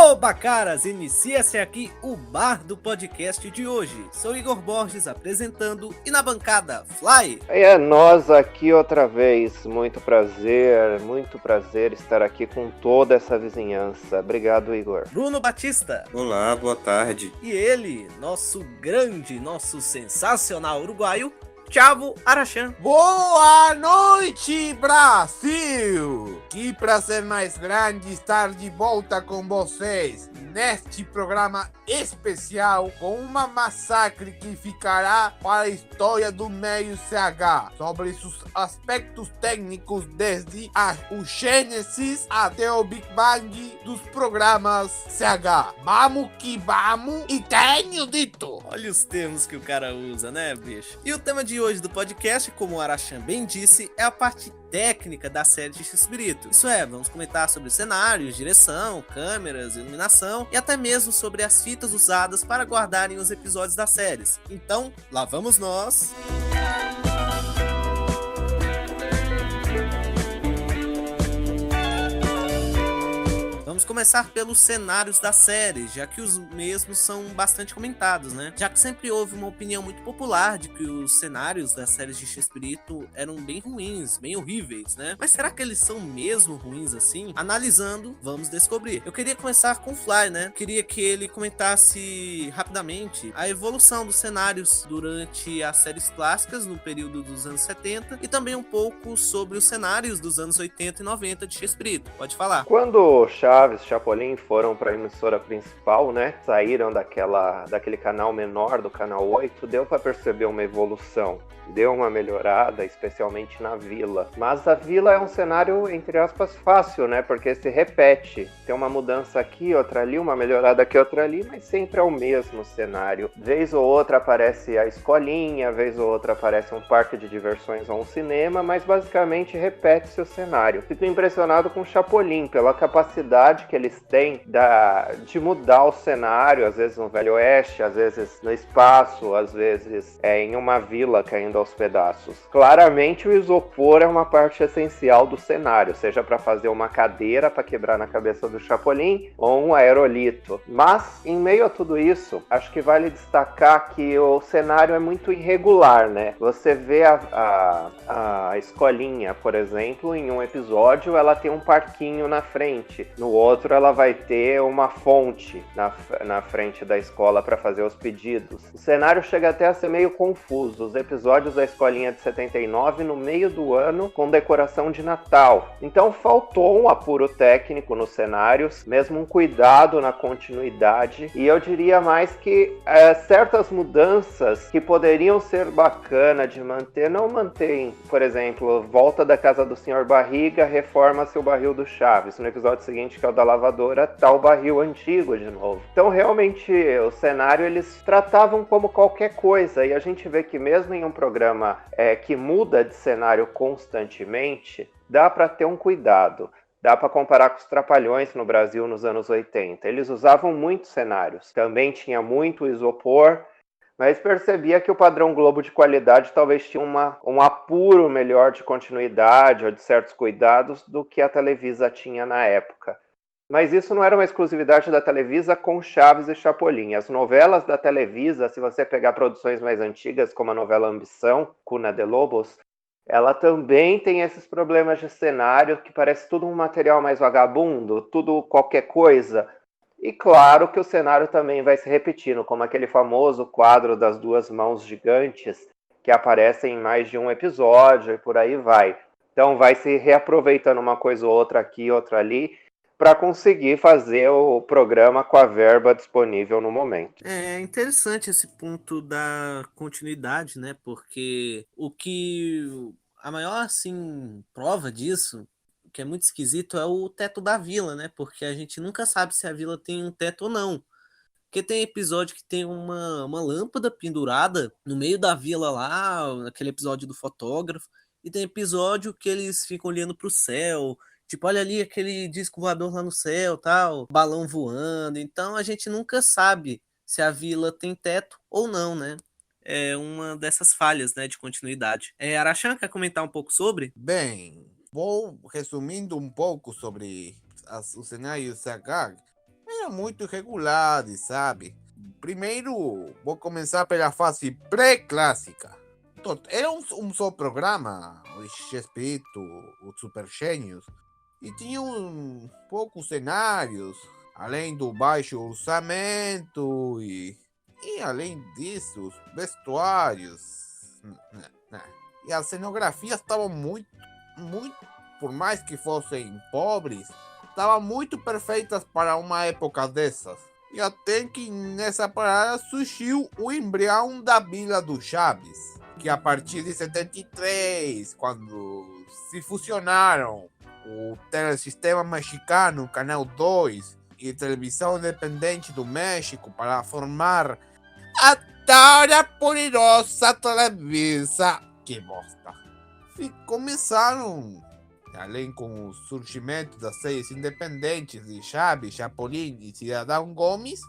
Oba, caras! Inicia-se aqui o Bar do Podcast de hoje. Sou Igor Borges apresentando e na bancada, Fly. É nós aqui outra vez. Muito prazer estar aqui com toda essa vizinhança. Obrigado, Igor. Bruno Batista. Olá, boa tarde. E ele, nosso grande, nosso sensacional uruguaio, Thiago Arachan. Boa noite, Brasil! Que prazer mais grande estar de volta com vocês neste programa especial com uma massacre que ficará para a história do meio CH sobre seus aspectos técnicos desde o Gênesis até o Big Bang dos programas CH. Vamos que vamos e tenho dito! Olha os termos que o cara usa, né, bicho? E o tema de hoje do podcast, como o Arachan bem disse, é a parte técnica da série de X-Espírito. Isso é, vamos comentar sobre cenários, direção, câmeras, iluminação e até mesmo sobre as fitas usadas para guardarem os episódios das séries. Então, lá vamos nós! Vamos começar pelos cenários da série, já que os mesmos são bastante comentados, né? Já que sempre houve uma opinião muito popular de que os cenários das séries de X-Espírito eram bem ruins, bem horríveis, né? Mas será que eles são mesmo ruins assim? Analisando, vamos descobrir. Eu queria começar com o Fly, né? Queria que ele comentasse rapidamente a evolução dos cenários durante as séries clássicas no período dos anos 70 e também um pouco sobre os cenários dos anos 80 e 90 de X-Espírito. Pode falar. Quando Chaves, Chapolin foram para a emissora principal, né? Saíram daquele canal menor, do canal 8, deu para perceber uma evolução. Deu uma melhorada, especialmente na Vila. Mas a Vila é um cenário, entre aspas, fácil, né? Porque se repete. Tem uma mudança aqui, outra ali, uma melhorada aqui, outra ali, mas sempre é o mesmo cenário. Vez ou outra aparece a escolinha, vez ou outra aparece um parque de diversões ou um cinema, mas basicamente repete-se o cenário. Fico impressionado com o Chapolin, pela capacidade que eles têm de mudar o cenário, às vezes no Velho Oeste, às vezes no espaço, às vezes em uma vila caindo aos pedaços. Claramente o isopor é uma parte essencial do cenário, seja para fazer uma cadeira para quebrar na cabeça do Chapolin ou um aerolito. Mas, em meio a tudo isso, acho que vale destacar que o cenário é muito irregular, né? Você vê a escolinha, por exemplo, em um episódio ela tem um parquinho na frente, no outro ela vai ter uma fonte na frente da escola para fazer os pedidos. O cenário chega até a ser meio confuso. Os episódios da escolinha de 79 no meio do ano com decoração de Natal. Então faltou um apuro técnico nos cenários, mesmo um cuidado na continuidade, e eu diria mais que certas mudanças que poderiam ser bacana de manter, não mantém. Por exemplo, volta da casa do Sr. Barriga, reforma-se o barril do Chaves. No episódio seguinte, que é o da lavadora, tá o barril antigo de novo. Então realmente o cenário eles tratavam como qualquer coisa, e a gente vê que mesmo em um programa que muda de cenário constantemente, dá para ter um cuidado. Dá para comparar com os Trapalhões no Brasil nos anos 80. Eles usavam muitos cenários. Também tinha muito isopor, mas percebia que o padrão Globo de qualidade talvez tinha um apuro melhor de continuidade ou de certos cuidados do que a Televisa tinha na época. Mas isso não era uma exclusividade da Televisa com Chaves e Chapolin. As novelas da Televisa, se você pegar produções mais antigas, como a novela Ambição, Cuna de Lobos, ela também tem esses problemas de cenário, que parece tudo um material mais vagabundo, tudo qualquer coisa. E claro que o cenário também vai se repetindo, como aquele famoso quadro das duas mãos gigantes, que aparece em mais de um episódio e por aí vai. Então vai se reaproveitando uma coisa ou outra aqui, outra ali, para conseguir fazer o programa com a verba disponível no momento. É interessante esse ponto da continuidade, né? Porque a maior assim prova disso, que é muito esquisito, é o teto da vila, né? Porque a gente nunca sabe se a vila tem um teto ou não. Porque tem episódio que tem uma lâmpada pendurada no meio da vila lá, aquele episódio do fotógrafo, e tem episódio que eles ficam olhando pro céu. Tipo, olha ali aquele disco voador lá no céu, tal, balão voando. Então a gente nunca sabe se a vila tem teto ou não, né? É uma dessas falhas, né, de continuidade. Arachan, quer comentar um pouco sobre? Bem, vou resumindo um pouco sobre o cenário CH. eram muito irregulares, sabe? Primeiro, vou começar pela fase pré-clássica. Era um só programa, o Chespirito, os Super Gênios, e tinham poucos cenários, além do baixo orçamento e além disso, os vestuários. E as cenografias estavam muito, por mais que fossem pobres, estavam muito perfeitas para uma época dessas. E até que nessa parada surgiu o embrião da Vila do Chaves, que a partir de 73, quando se fusionaram o Telesistema Mexicano, Canal 2 e Televisão Independente do México para formar a Tara Poderosa Televisa. Que bosta. E começaram, além com o surgimento das séries independentes de Chaves, Chapolin e Cidadão Gomes,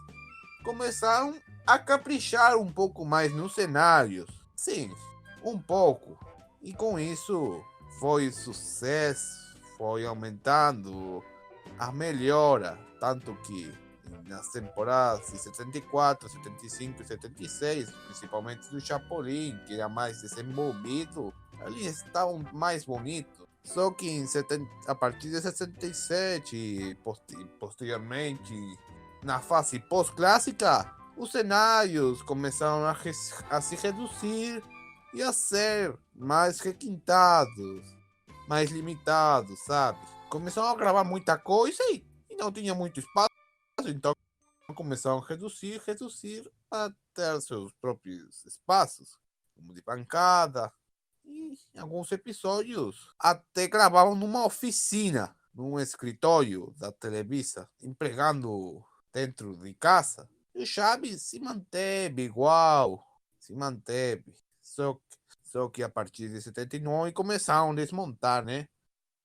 começaram a caprichar um pouco mais nos cenários. Sim, um pouco. E com isso foi sucesso, foi aumentando a melhora, tanto que nas temporadas de 74, 75 e 76, principalmente do Chapolin, que era mais desenvolvido, ali estavam mais bonitos. Só que a partir de 67 e posteriormente, na fase pós-clássica, os cenários começaram a se reduzir e a ser mais requintados, mais limitados, sabe? Começaram a gravar muita coisa e não tinha muito espaço, então começaram a reduzir até seus próprios espaços, como de bancada. E em alguns episódios até gravavam numa oficina, num escritório da Televisa, empregando dentro de casa. E o Chaves se manteve igual, se manteve. Só que a partir de 79 começaram a desmontar, né?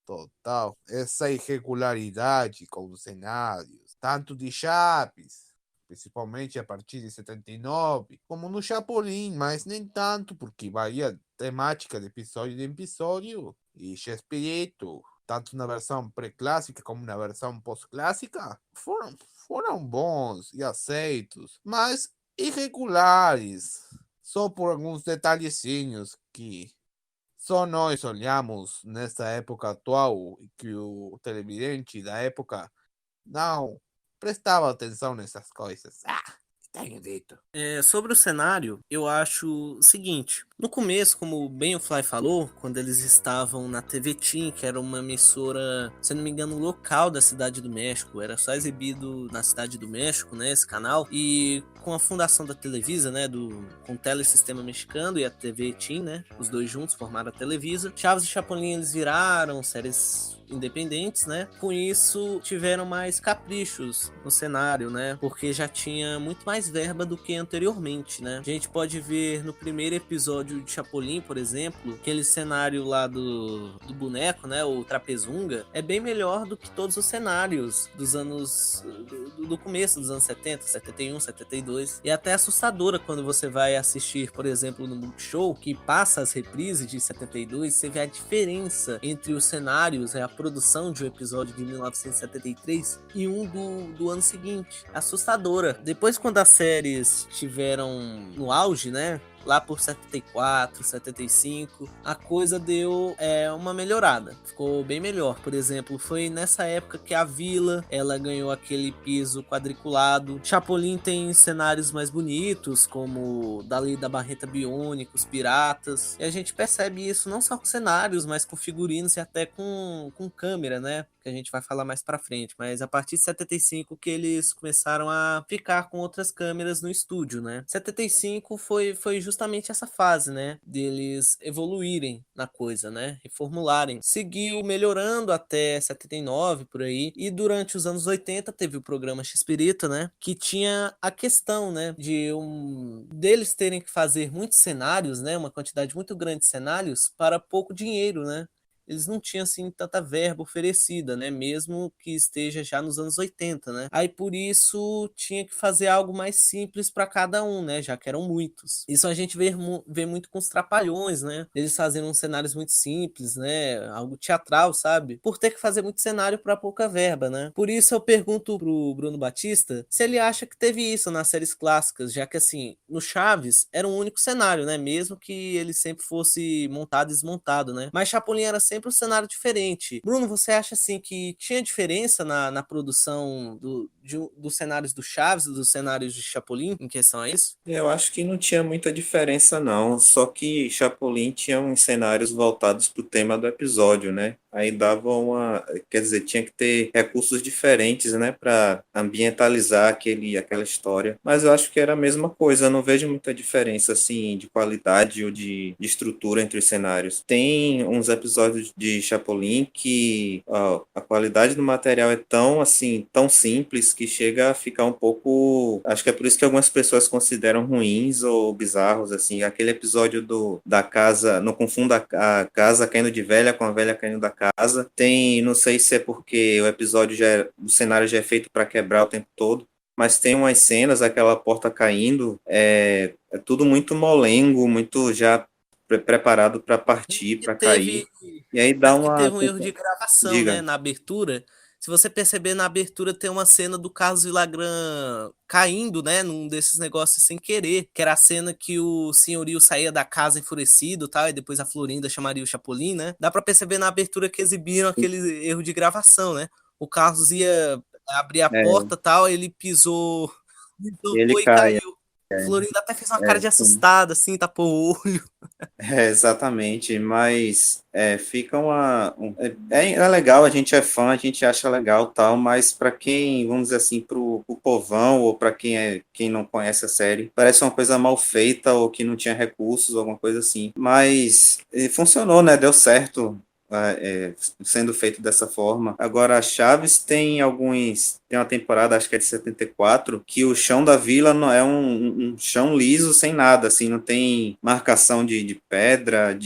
Total. Essa irregularidade com os cenários, tanto de Chaves, principalmente a partir de 79, como no Chapolin, mas nem tanto, porque varia temática de episódio em episódio. E Chespirito, tanto na versão pré-clássica como na versão pós-clássica, foram bons e aceitos, mas irregulares, só por alguns detalhezinhos que só nós olhamos nessa época atual e que o televidente da época não prestava atenção nessas coisas. Tenho dito. Sobre o cenário, eu acho o seguinte. No começo, como bem o Fly falou, quando eles estavam na TV Team, que era uma emissora, se não me engano, local da Cidade do México, era só exibido na Cidade do México, né, esse canal, e com a fundação da Televisa, né, com o Telesistema Mexicano e a TV Team, né, os dois juntos formaram a Televisa. Chaves e Chapolin, eles viraram séries independentes, né? Com isso, tiveram mais caprichos no cenário, né? Porque já tinha muito mais verba do que anteriormente, né? A gente pode ver no primeiro episódio de Chapolin, por exemplo, aquele cenário lá do boneco, né? O Trapezunga, é bem melhor do que todos os cenários dos anos... do começo dos anos 70, 71, 72. E é até assustadora quando você vai assistir, por exemplo, no Multishow, que passa as reprises de 72, você vê a diferença entre os cenários, a produção de um episódio de 1973 e um do ano seguinte. Assustadora. Depois, quando as séries tiveram no auge, né? Lá por 74, 75, a coisa deu uma melhorada. Ficou bem melhor. Por exemplo, foi nessa época que a Vila, ela ganhou aquele piso quadriculado. Chapolin tem cenários mais bonitos, como dali da Barreta Biônica, os Piratas. E a gente percebe isso não só com cenários, mas com figurinos e até com câmera, né? Que a gente vai falar mais pra frente, mas a partir de 75 que eles começaram a ficar com outras câmeras no estúdio, né? 75 foi justamente essa fase, né? Deles evoluírem na coisa, né? Reformularem. Seguiu melhorando até 79, por aí, e durante os anos 80 teve o programa Chespirito, né? Que tinha a questão, né? Deles terem que fazer muitos cenários, né? Uma quantidade muito grande de cenários para pouco dinheiro, né? eles não tinham assim tanta verba oferecida, né? Mesmo que esteja já nos anos 80, né? Aí por isso tinha que fazer algo mais simples para cada um, né? Já que eram muitos. Isso a gente vê muito com os Trapalhões, né? Eles fazendo uns cenários muito simples, né? Algo teatral, sabe? Por ter que fazer muito cenário para pouca verba, né? Por isso eu pergunto pro Bruno Batista se ele acha que teve isso nas séries clássicas, já que assim, no Chaves era um único cenário, né? Mesmo que ele sempre fosse montado e desmontado, né? Mas Chapolin era sempre um cenário diferente. Bruno, você acha assim que tinha diferença na produção dos cenários do Chaves e dos cenários de Chapolin em questão a isso? Eu acho que não tinha muita diferença, não. Só que Chapolin tinha uns cenários voltados para o tema do episódio, né? Aí dava uma. Quer dizer, tinha que ter recursos diferentes, né? Para ambientalizar aquela história. Mas eu acho que era a mesma coisa. Eu não vejo muita diferença, assim, de qualidade ou de estrutura entre os cenários. Tem uns episódios de Chapolin que a qualidade do material é tão, assim, tão simples que chega a ficar um pouco. Acho que é por isso que algumas pessoas consideram ruins ou bizarros, assim. Aquele episódio da casa, não confunda a casa caindo de velha com a velha caindo da casa. Tem, não sei se é porque o cenário já é feito para quebrar o tempo todo, mas tem umas cenas, aquela porta caindo, é tudo muito molengo, muito já preparado para partir, Que para cair. E aí dá que uma. teve um erro de gravação, né, Diga. na abertura. Se você perceber na abertura tem uma cena do Carlos Villagrán caindo, né, num desses negócios sem querer, que era a cena que o senhorio saía da casa enfurecido, tal, e depois a Florinda chamaria o Chapolin, né? Dá pra perceber na abertura que exibiram aquele erro de gravação, né? O Carlos ia abrir a É, porta, tal, ele pisou, ele tocou e cai. caiu. Florinda até fez uma cara É, de sim. assustada, assim, tapou o olho. Exatamente, mas fica é legal, a gente é fã, a gente acha legal tal, mas para quem, vamos dizer assim, pro povão ou para quem não conhece a série, parece uma coisa mal feita ou que não tinha recursos, alguma coisa assim. Mas funcionou, né? Deu certo. Sendo feito dessa forma. Agora, a Chaves tem uma temporada, acho que é de 74, que o chão da vila não é um chão liso sem nada, assim, não tem marcação de pedra,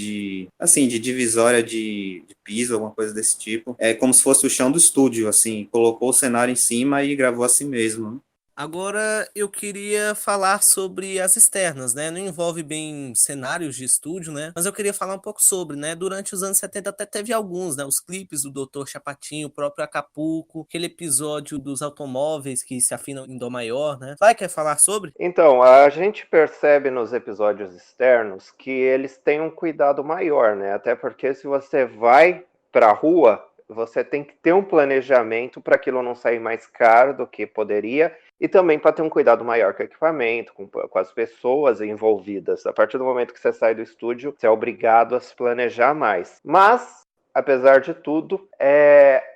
assim, de divisória de piso, alguma coisa desse tipo. É como se fosse o chão do estúdio, assim, colocou o cenário em cima e gravou assim mesmo. Agora eu queria falar sobre as externas, né? Não envolve bem cenários de estúdio, né? Mas eu queria falar um pouco sobre, né? Durante os anos 70 até teve alguns, né? Os clipes do Dr. Chapatinho, o próprio Acapulco, aquele episódio dos automóveis que se afinam em Dó maior, né? Quer falar sobre? Então, a gente percebe nos episódios externos que eles têm um cuidado maior, né? Até porque se você vai para a rua, você tem que ter um planejamento para aquilo não sair mais caro do que poderia e também para ter um cuidado maior com o equipamento, com as pessoas envolvidas. A partir do momento que você sai do estúdio, você é obrigado a se planejar mais. Mas, apesar de tudo,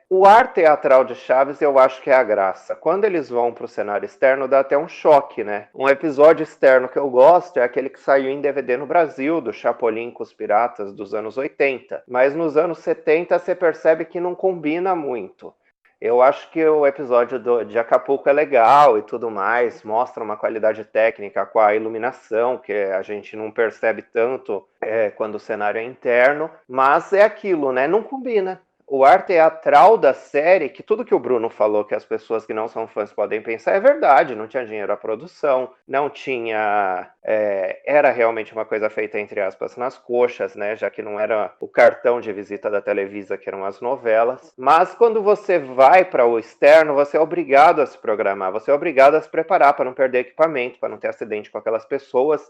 o ar teatral de Chaves eu acho que é a graça. Quando eles vão para o cenário externo, dá até um choque, né? Um episódio externo que eu gosto é aquele que saiu em DVD no Brasil, do Chapolin com os Piratas dos anos 80. Mas nos anos 70 você percebe que não combina muito. Eu acho que o episódio de Acapulco é legal e tudo mais, mostra uma qualidade técnica com a iluminação, que a gente não percebe tanto quando o cenário é interno, mas é aquilo, né? Não combina. O ar teatral da série, que tudo que o Bruno falou que as pessoas que não são fãs podem pensar, é verdade, não tinha dinheiro à produção, não tinha... era realmente uma coisa feita, entre aspas, nas coxas, né? Já que não era o cartão de visita da Televisa, que eram as novelas. Mas quando você vai para o externo, você é obrigado a se programar, você é obrigado a se preparar para não perder equipamento, para não ter acidente com aquelas pessoas.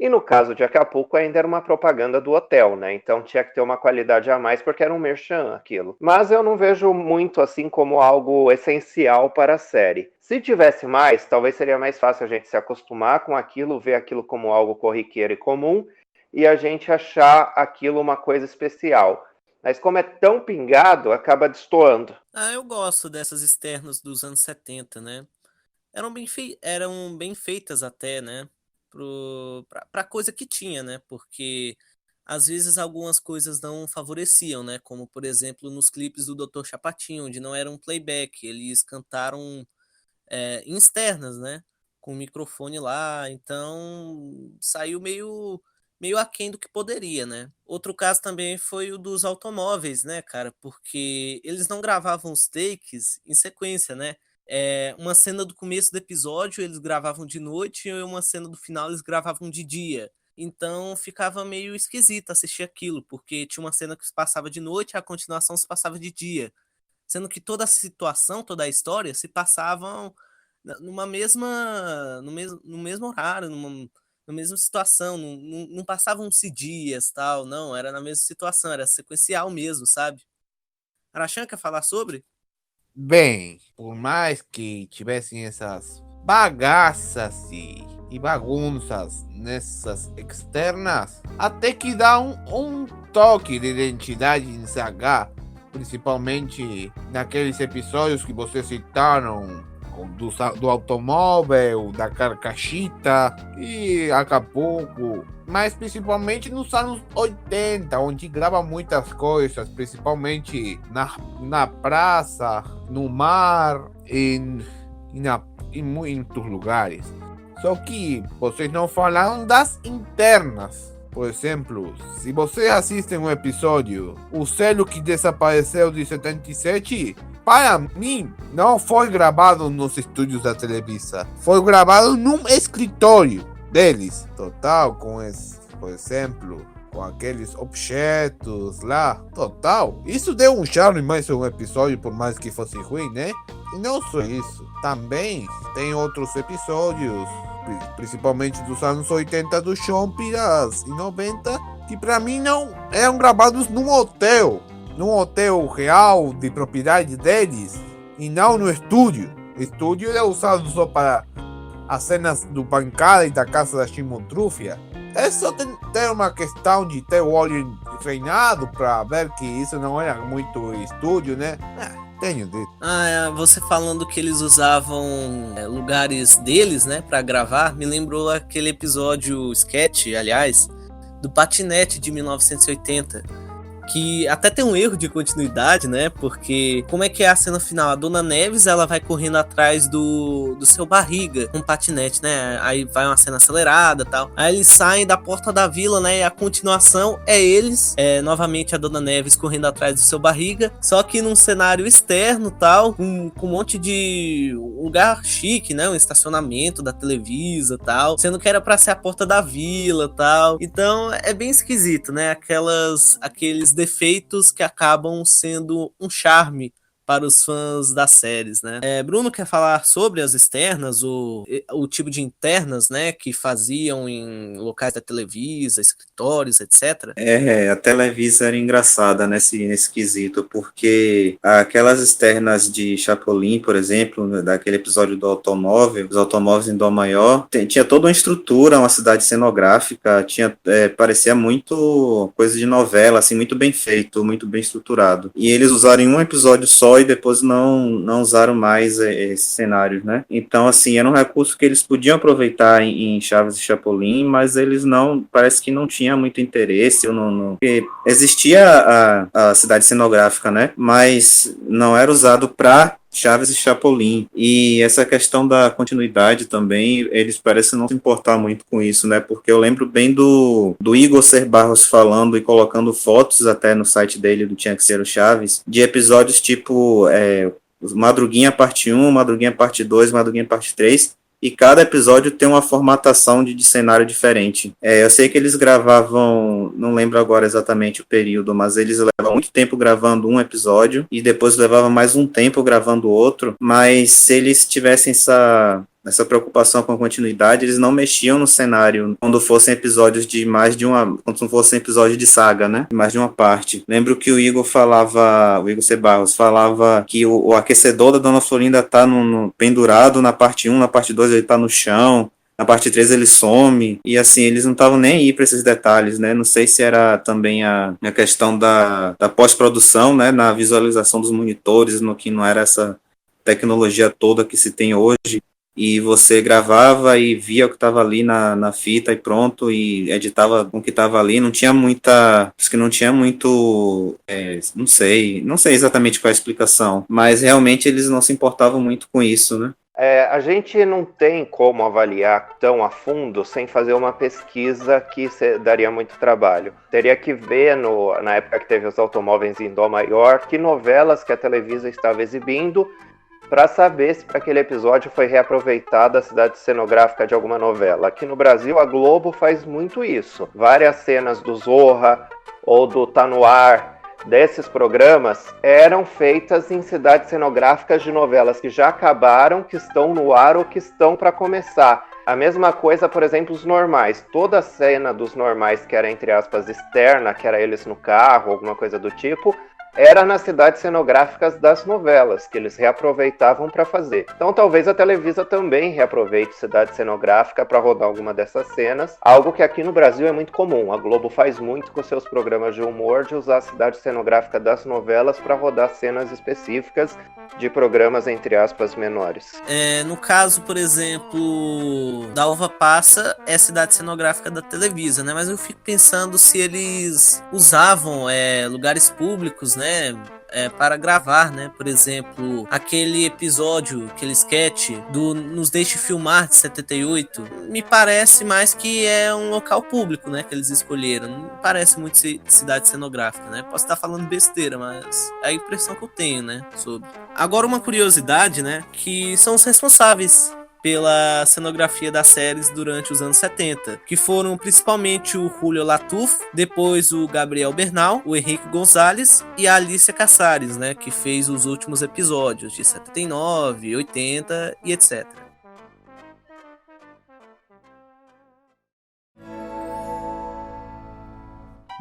E no caso de Acapulco ainda era uma propaganda do hotel, né? Então tinha que ter uma qualidade a mais porque era um merchan aquilo. Mas eu não vejo muito assim como algo essencial para a série. Se tivesse mais, talvez seria mais fácil a gente se acostumar com aquilo, ver aquilo como algo corriqueiro e comum e a gente achar aquilo uma coisa especial. Mas como é tão pingado, acaba destoando. Eu gosto dessas externas dos anos 70, né? Eram bem feitas até, né? Pra coisa que tinha, né? Porque às vezes algumas coisas não favoreciam, né? Como, por exemplo, nos clipes do Dr. Chapatinho, onde não era um playback, eles cantaram em externas, né? Com o microfone lá, então saiu meio aquém do que poderia, né? Outro caso também foi o dos automóveis, né, cara? Porque eles não gravavam os takes em sequência, né? Uma cena do começo do episódio eles gravavam de noite e uma cena do final eles gravavam de dia. Então ficava meio esquisito assistir aquilo, porque tinha uma cena que se passava de noite e a continuação se passava de dia. Sendo que toda a situação, toda a história se passavam numa mesma, no mesmo horário, na mesma situação, não passavam-se dias, tal, não, era na mesma situação, era sequencial mesmo, sabe? Arachan quer falar sobre? Bem, por mais que tivessem essas bagaças e bagunças nessas externas, até que dá um toque de identidade em CH, principalmente naqueles episódios que vocês citaram, do automóvel, da carcachita e Acapulco, mas principalmente nos anos 80, onde grava muitas coisas, principalmente na praça, no mar e em muitos lugares. Só que vocês não falaram das internas. Por exemplo, se vocês assistem um episódio, o selo que desapareceu de 77, para mim, não foi gravado nos estúdios da Televisa. Foi gravado num escritório deles. Total, por exemplo, com aqueles objetos lá. Total. Isso deu um charme mais um episódio, por mais que fosse ruim, né? E não só isso. Também tem outros episódios, principalmente dos anos 80 do Chompiras e 90, que pra mim não eram gravados num hotel real de propriedade deles e não no estúdio. O estúdio é usado só para as cenas do Pancada e da casa da Chimotrufia. É só ter uma questão de ter o olho treinado para ver que isso não era muito estúdio, né? Tenho dito. Você falando que eles usavam lugares deles, né, pra gravar, me lembrou aquele episódio sketch, aliás, do Patinete de 1980, que até tem um erro de continuidade, né, porque como é que é a cena final? A Dona Neves, ela vai correndo atrás do seu Barriga, com um patinete, né, aí vai uma cena acelerada e tal, aí eles saem da porta da vila, né, e a continuação é eles, novamente a Dona Neves correndo atrás do seu Barriga, só que num cenário externo tal, com um monte de lugar chique, né, um estacionamento da Televisa tal, sendo que era pra ser a porta da vila tal, então é bem esquisito, né, aqueles defeitos que acabam sendo um charme para os fãs das séries, né? Bruno quer falar sobre as externas, o tipo de internas, né, que faziam em locais da Televisa, escritórios, etc. A Televisa era engraçada nesse quesito, porque aquelas externas de Chapolin, por exemplo, daquele episódio do automóvel, os automóveis em Dó Maior, tinha toda uma estrutura, uma cidade cenográfica, parecia muito coisa de novela, assim, muito bem feito, muito bem estruturado. E eles usaram em um episódio só e depois não usaram mais esses cenários, né? Então, assim, era um recurso que eles podiam aproveitar em Chaves e Chapolin, mas eles parece que não tinha muito interesse, porque existia a cidade cenográfica, né? Mas não era usado para Chaves e Chapolin. E essa questão da continuidade também, eles parecem não se importar muito com isso, né? Porque eu lembro bem do Igor Ser Barros falando e colocando fotos até no site dele do Tinha Que Ser o Chaves, de episódios tipo Madruguinha parte 1, Madruguinha parte 2, Madruguinha parte 3, e cada episódio tem uma formatação de cenário diferente. Eu sei que eles gravavam, não lembro agora exatamente o período, mas eles levavam muito tempo gravando um episódio e depois levavam mais um tempo gravando outro, mas se eles tivessem essa preocupação com a continuidade, eles não mexiam no cenário quando fossem episódios de mais de uma, quando fossem episódios de saga, né? De mais de uma parte. Lembro que o Igor C. Barros falava que o aquecedor da Dona Florinda tá pendurado na parte 1, na parte 2 ele tá no chão, na parte 3 ele some, e assim, eles não estavam nem aí para esses detalhes, né? Não sei se era também a questão da pós-produção, né? Na visualização dos monitores, no que não era essa tecnologia toda que se tem hoje, e você gravava e via o que estava ali na fita e pronto, e editava com o que estava ali, não tinha muita, acho que não tinha muito, não sei exatamente qual é a explicação, mas realmente eles não se importavam muito com isso, né? A gente não tem como avaliar tão a fundo sem fazer uma pesquisa que daria muito trabalho. Teria que ver, na época que teve os automóveis em Dó maior, que novelas que a Televisa estava exibindo, para saber se para aquele episódio foi reaproveitada a cidade cenográfica de alguma novela. Aqui no Brasil, a Globo faz muito isso. Várias cenas do Zorra ou do Tá No Ar, desses programas, eram feitas em cidades cenográficas de novelas que já acabaram, que estão no ar ou que estão para começar. A mesma coisa, por exemplo, os normais. Toda a cena dos normais, que era, entre aspas, externa, que era eles no carro, alguma coisa do tipo, era nas cidades cenográficas das novelas, que eles reaproveitavam para fazer. Então talvez a Televisa também reaproveite cidade cenográfica para rodar alguma dessas cenas, algo que aqui no Brasil é muito comum. A Globo faz muito com seus programas de humor de usar a cidade cenográfica das novelas para rodar cenas específicas de programas, entre aspas, menores. No caso, por exemplo, da Uva Passa é a cidade cenográfica da Televisa, né? Mas eu fico pensando se eles usavam lugares públicos, né? Para gravar, né? Por exemplo, aquele episódio, aquele sketch do Nos Deixe Filmar, de 78, me parece mais que é um local público, né? Que eles escolheram. Não me parece muito cidade cenográfica, né? Posso estar falando besteira, mas é a impressão que eu tenho, né? Sobre. Agora, uma curiosidade, né? Que são os responsáveis pela cenografia das séries durante os anos 70, que foram principalmente o Julio Latuf, depois o Gabriel Bernal, o Henrique Gonzalez e a Alicia Casares, né, que fez os últimos episódios de 79, 80 e etc.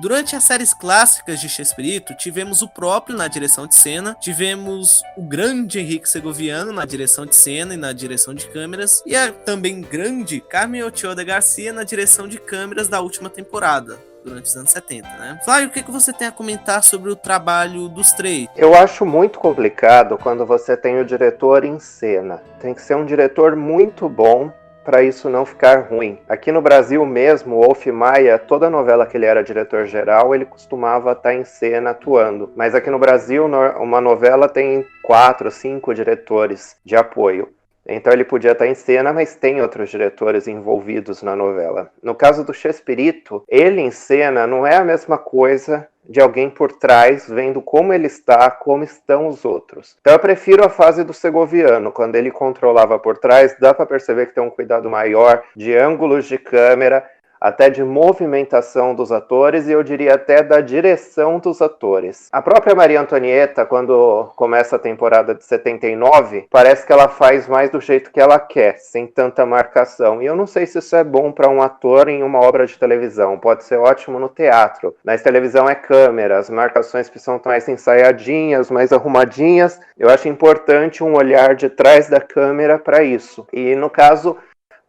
Durante as séries clássicas de Chespirito, tivemos o próprio na direção de cena, tivemos o grande Henrique Segoviano na direção de cena e na direção de câmeras, e a também grande Carmen Ochoa Garcia na direção de câmeras da última temporada, durante os anos 70, né? Flávio, o que você tem a comentar sobre o trabalho dos três? Eu acho muito complicado quando você tem o diretor em cena. Tem que ser um diretor muito bom para isso não ficar ruim. Aqui no Brasil mesmo, o Wolf Maia, toda novela que ele era diretor-geral, ele costumava estar em cena atuando. Mas aqui no Brasil, uma novela tem 4, 5 diretores de apoio. Então ele podia estar em cena, mas tem outros diretores envolvidos na novela. No caso do Chespirito, ele em cena não é a mesma coisa de alguém por trás vendo como ele está, como estão os outros. Então eu prefiro a fase do Segoviano, quando ele controlava por trás, dá para perceber que tem um cuidado maior de ângulos de câmera, até de movimentação dos atores e eu diria até da direção dos atores. A própria Maria Antonieta, quando começa a temporada de 79, parece que ela faz mais do jeito que ela quer, sem tanta marcação. E eu não sei se isso é bom para um ator em uma obra de televisão. Pode ser ótimo no teatro. Mas televisão é câmera, as marcações precisam estar mais ensaiadinhas, mais arrumadinhas. Eu acho importante um olhar de trás da câmera para isso. E no caso,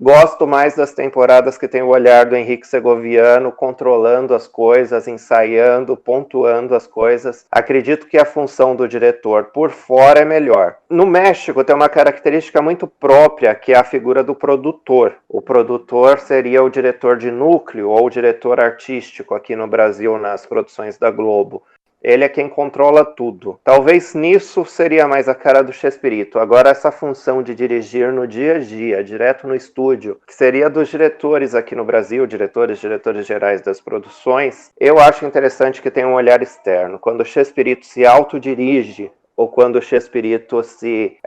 gosto mais das temporadas que tem o olhar do Henrique Segoviano controlando as coisas, ensaiando, pontuando as coisas. Acredito que a função do diretor por fora é melhor. No México tem uma característica muito própria, que é a figura do produtor. O produtor seria o diretor de núcleo ou o diretor artístico aqui no Brasil nas produções da Globo. Ele é quem controla tudo. Talvez nisso seria mais a cara do Chespirito. Agora essa função de dirigir no dia a dia, direto no estúdio, que seria dos diretores aqui no Brasil, diretores gerais das produções, eu acho interessante que tenha um olhar externo. Quando o Chespirito se autodirige, ou quando o Chespirito se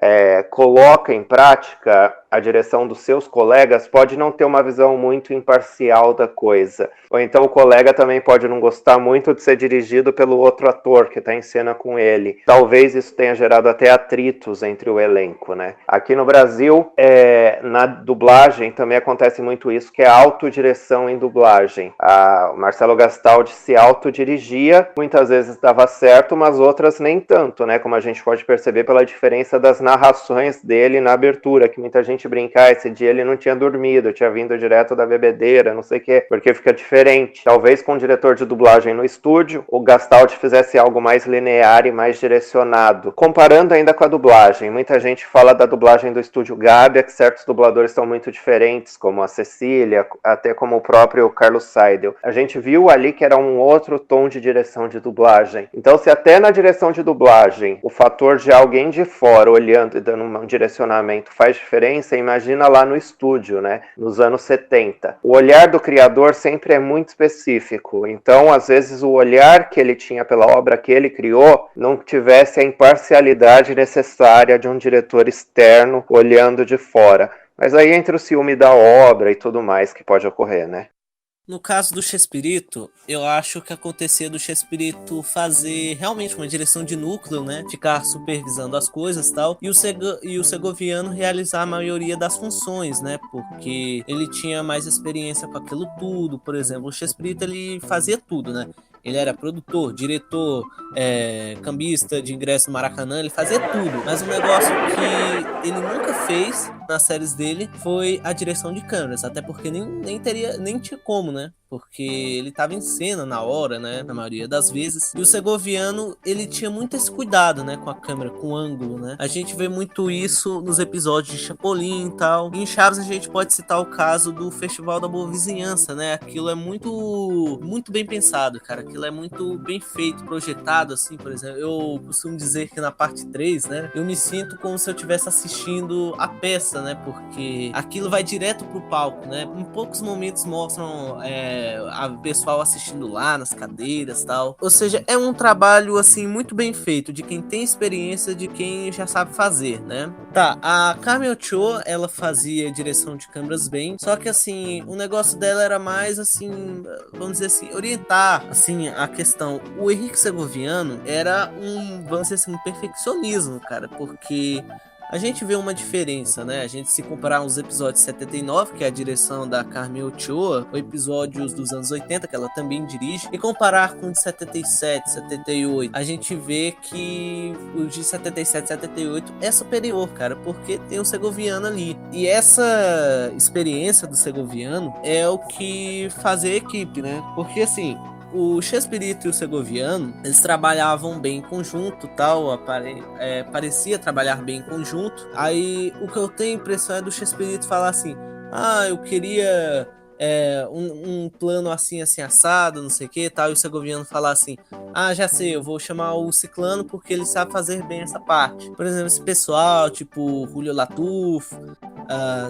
coloca em prática a direção dos seus colegas, pode não ter uma visão muito imparcial da coisa. Ou então o colega também pode não gostar muito de ser dirigido pelo outro ator que está em cena com ele. Talvez isso tenha gerado até atritos entre o elenco, né? Aqui no Brasil, na dublagem também acontece muito isso, que é a autodireção em dublagem. O Marcelo Gastaldi se autodirigia, muitas vezes dava certo, mas outras nem tanto, né? Como a gente pode perceber pela diferença das narrações dele na abertura, que muita gente brincar, esse dia ele não tinha dormido, tinha vindo direto da bebedeira, não sei o quê, porque fica diferente. Talvez com o diretor de dublagem no estúdio, o Gastaldi fizesse algo mais linear e mais direcionado. Comparando ainda com a dublagem, muita gente fala da dublagem do estúdio Gabia, que certos dubladores são muito diferentes, como a Cecília, até como o próprio Carlos Seidel. A gente viu ali que era um outro tom de direção de dublagem. Então, se até na direção de dublagem o fator de alguém de fora olhando e dando um direcionamento faz diferença, imagina lá no estúdio, né? Nos anos 70. O olhar do criador sempre é muito específico. Então, às vezes, o olhar que ele tinha pela obra que ele criou não tivesse a imparcialidade necessária de um diretor externo olhando de fora. Mas aí entra o ciúme da obra e tudo mais que pode ocorrer, né? No caso do Chespirito, eu acho que acontecia do Chespirito fazer realmente uma direção de núcleo, né? Ficar supervisando as coisas e tal. E o Segoviano realizar a maioria das funções, né? Porque ele tinha mais experiência com aquilo tudo. Por exemplo, o Chespirito, ele fazia tudo, né? Ele era produtor, diretor, cambista de ingresso no Maracanã, ele fazia tudo. Mas um negócio que ele nunca fez nas séries dele foi a direção de câmeras. Até porque nem tinha como, né? Porque ele tava em cena na hora, né? Na maioria das vezes. E o Segoviano, ele tinha muito esse cuidado, né? Com a câmera, com o ângulo, né? A gente vê muito isso nos episódios de Chapolin e tal. E em Chaves a gente pode citar o caso do Festival da Boa Vizinhança, né? Aquilo é muito bem pensado, cara. Aquilo é muito bem feito, projetado, assim, por exemplo. Eu costumo dizer que na parte 3, né? Eu me sinto como se eu estivesse assistindo a peça, né? Porque aquilo vai direto pro palco, né? Em poucos momentos mostram a pessoal assistindo lá nas cadeiras e tal. Ou seja, é um trabalho, assim, muito bem feito, de quem tem experiência, de quem já sabe fazer, né? Tá, a Carmen Ochoa, ela fazia direção de câmeras bem, só que, assim, o negócio dela era mais, assim, vamos dizer assim, orientar, assim, a questão. O Henrique Segoviano era vamos dizer assim, um perfeccionismo, cara, porque a gente vê uma diferença, né? A gente se comparar os episódios 79, que é a direção da Carmen Ochoa, ou episódios dos anos 80, que ela também dirige, e comparar com o de 77, 78, a gente vê que o de 77, 78 é superior, cara, porque tem o Segoviano ali. E essa experiência do Segoviano é o que faz a equipe, né? Porque, assim, o Chespirito e o Segoviano, eles trabalhavam bem em conjunto, tal, parecia trabalhar bem em conjunto. Aí o que eu tenho a impressão é do Chespirito falar assim: eu queria um plano assim, assim, assado, não sei o que, tal, e o Segoviano falar assim: já sei, eu vou chamar o Ciclano porque ele sabe fazer bem essa parte. Por exemplo, esse pessoal, tipo Julio Latuf,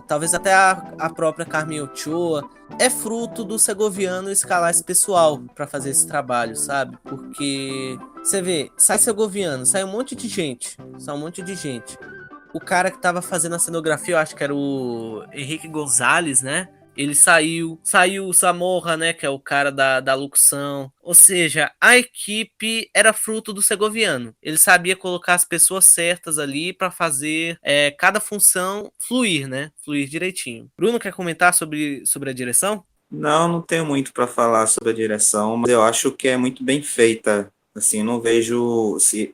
talvez até a própria Carmen Ochoa, é fruto do Segoviano escalar esse pessoal pra fazer esse trabalho, sabe? Porque você vê, sai Segoviano, sai um monte de gente. O cara que tava fazendo a cenografia, eu acho que era o Henrique Gonzalez, né? Ele saiu o Zamorra, né, que é o cara da locução. Ou seja, a equipe era fruto do Segoviano. Ele sabia colocar as pessoas certas ali para fazer cada função fluir, né? Fluir direitinho. Bruno, quer comentar sobre a direção? Não tenho muito para falar sobre a direção, mas eu acho que é muito bem feita. Assim, não vejo se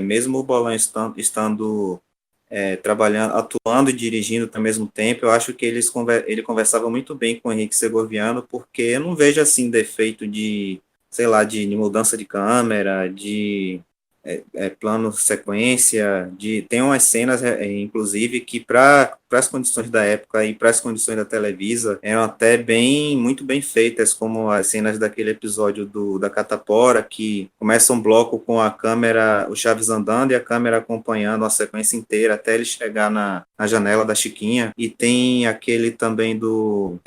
mesmo o Bolan estando trabalhando, atuando e dirigindo ao mesmo tempo, eu acho que ele conversava muito bem com o Henrique Segoviano, porque eu não vejo assim defeito de, sei lá, de mudança de câmera, de plano sequência, tem umas cenas, inclusive, que para as condições da época e para as condições da Televisa eram até muito bem feitas, como as cenas daquele episódio da Catapora, que começa um bloco com a câmera, o Chaves andando e a câmera acompanhando a sequência inteira até ele chegar na janela da Chiquinha, e tem aquele também do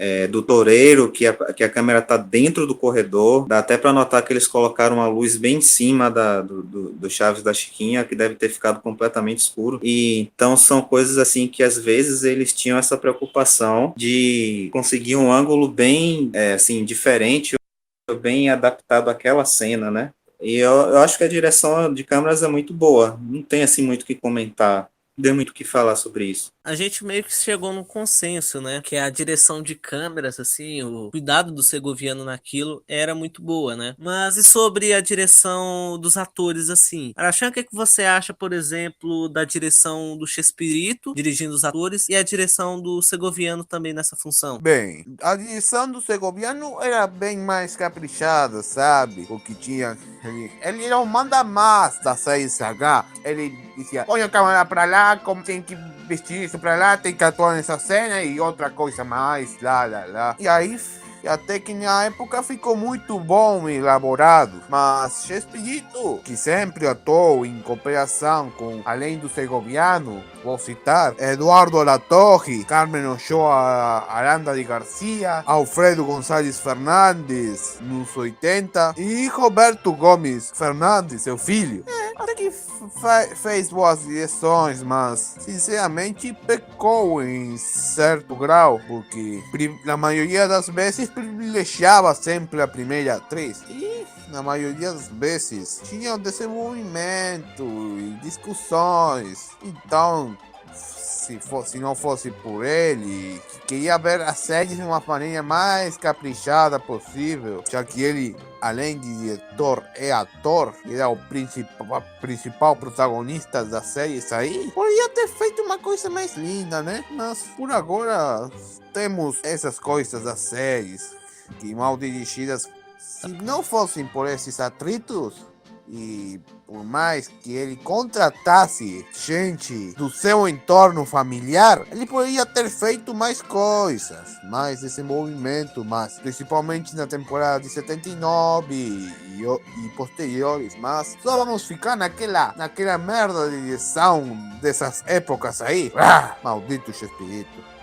toureiro, que a câmera está dentro do corredor, dá até para notar que eles colocaram uma luz bem em cima do Chaves da Chiquinha, que deve ter ficado completamente escuro, e então são coisas assim que às vezes eles tinham essa preocupação de conseguir um ângulo bem assim, diferente, bem adaptado àquela cena, né? E eu acho que a direção de câmeras é muito boa, não tem assim muito o que comentar, não tem muito o que falar sobre isso. A gente meio que chegou num consenso, né? Que a direção de câmeras, assim, o cuidado do Segoviano naquilo era muito boa, né? Mas e sobre a direção dos atores, assim? Arachan, o que você acha, por exemplo, da direção do Chespirito, dirigindo os atores, e a direção do Segoviano também nessa função? Bem, a direção do Segoviano era bem mais caprichada, sabe? O que tinha. Ele era o manda-mais da 6H. Ele dizia: põe a câmera pra lá, como tem que vestir isso pra lá, tem que atuar nessa cena e outra coisa mais, lá. E aí que até que na época ficou muito bom e elaborado. Mas Chespirito, que sempre atuou em cooperação com, além do segoviano, vou citar, Eduardo Latorre, Carmen Ochoa Aranda de Garcia, Alfredo González Fernandes, nos 80, e Roberto Gomes Fernandes, seu filho. Até que fez boas direções, mas sinceramente pecou em certo grau, porque na maioria das vezes privilegiava sempre a primeira atriz. E na maioria das vezes tinha desenvolvimento e discussões. Então, se não fosse por ele, que queria ver a série de uma maneira mais caprichada possível, já que ele, além de diretor, é ator, era o principal protagonista das séries aí, poderia ter feito uma coisa mais linda, né? Mas por agora temos essas coisas das séries, que mal dirigidas. Se não fossem por esses atritos, e por mais que ele contratasse gente do seu entorno familiar, ele poderia ter feito mais coisas, mais desenvolvimento, mas principalmente na temporada de 79 e posteriores. Mas só vamos ficar naquela merda de direção dessas épocas aí. Maldito Chespirito.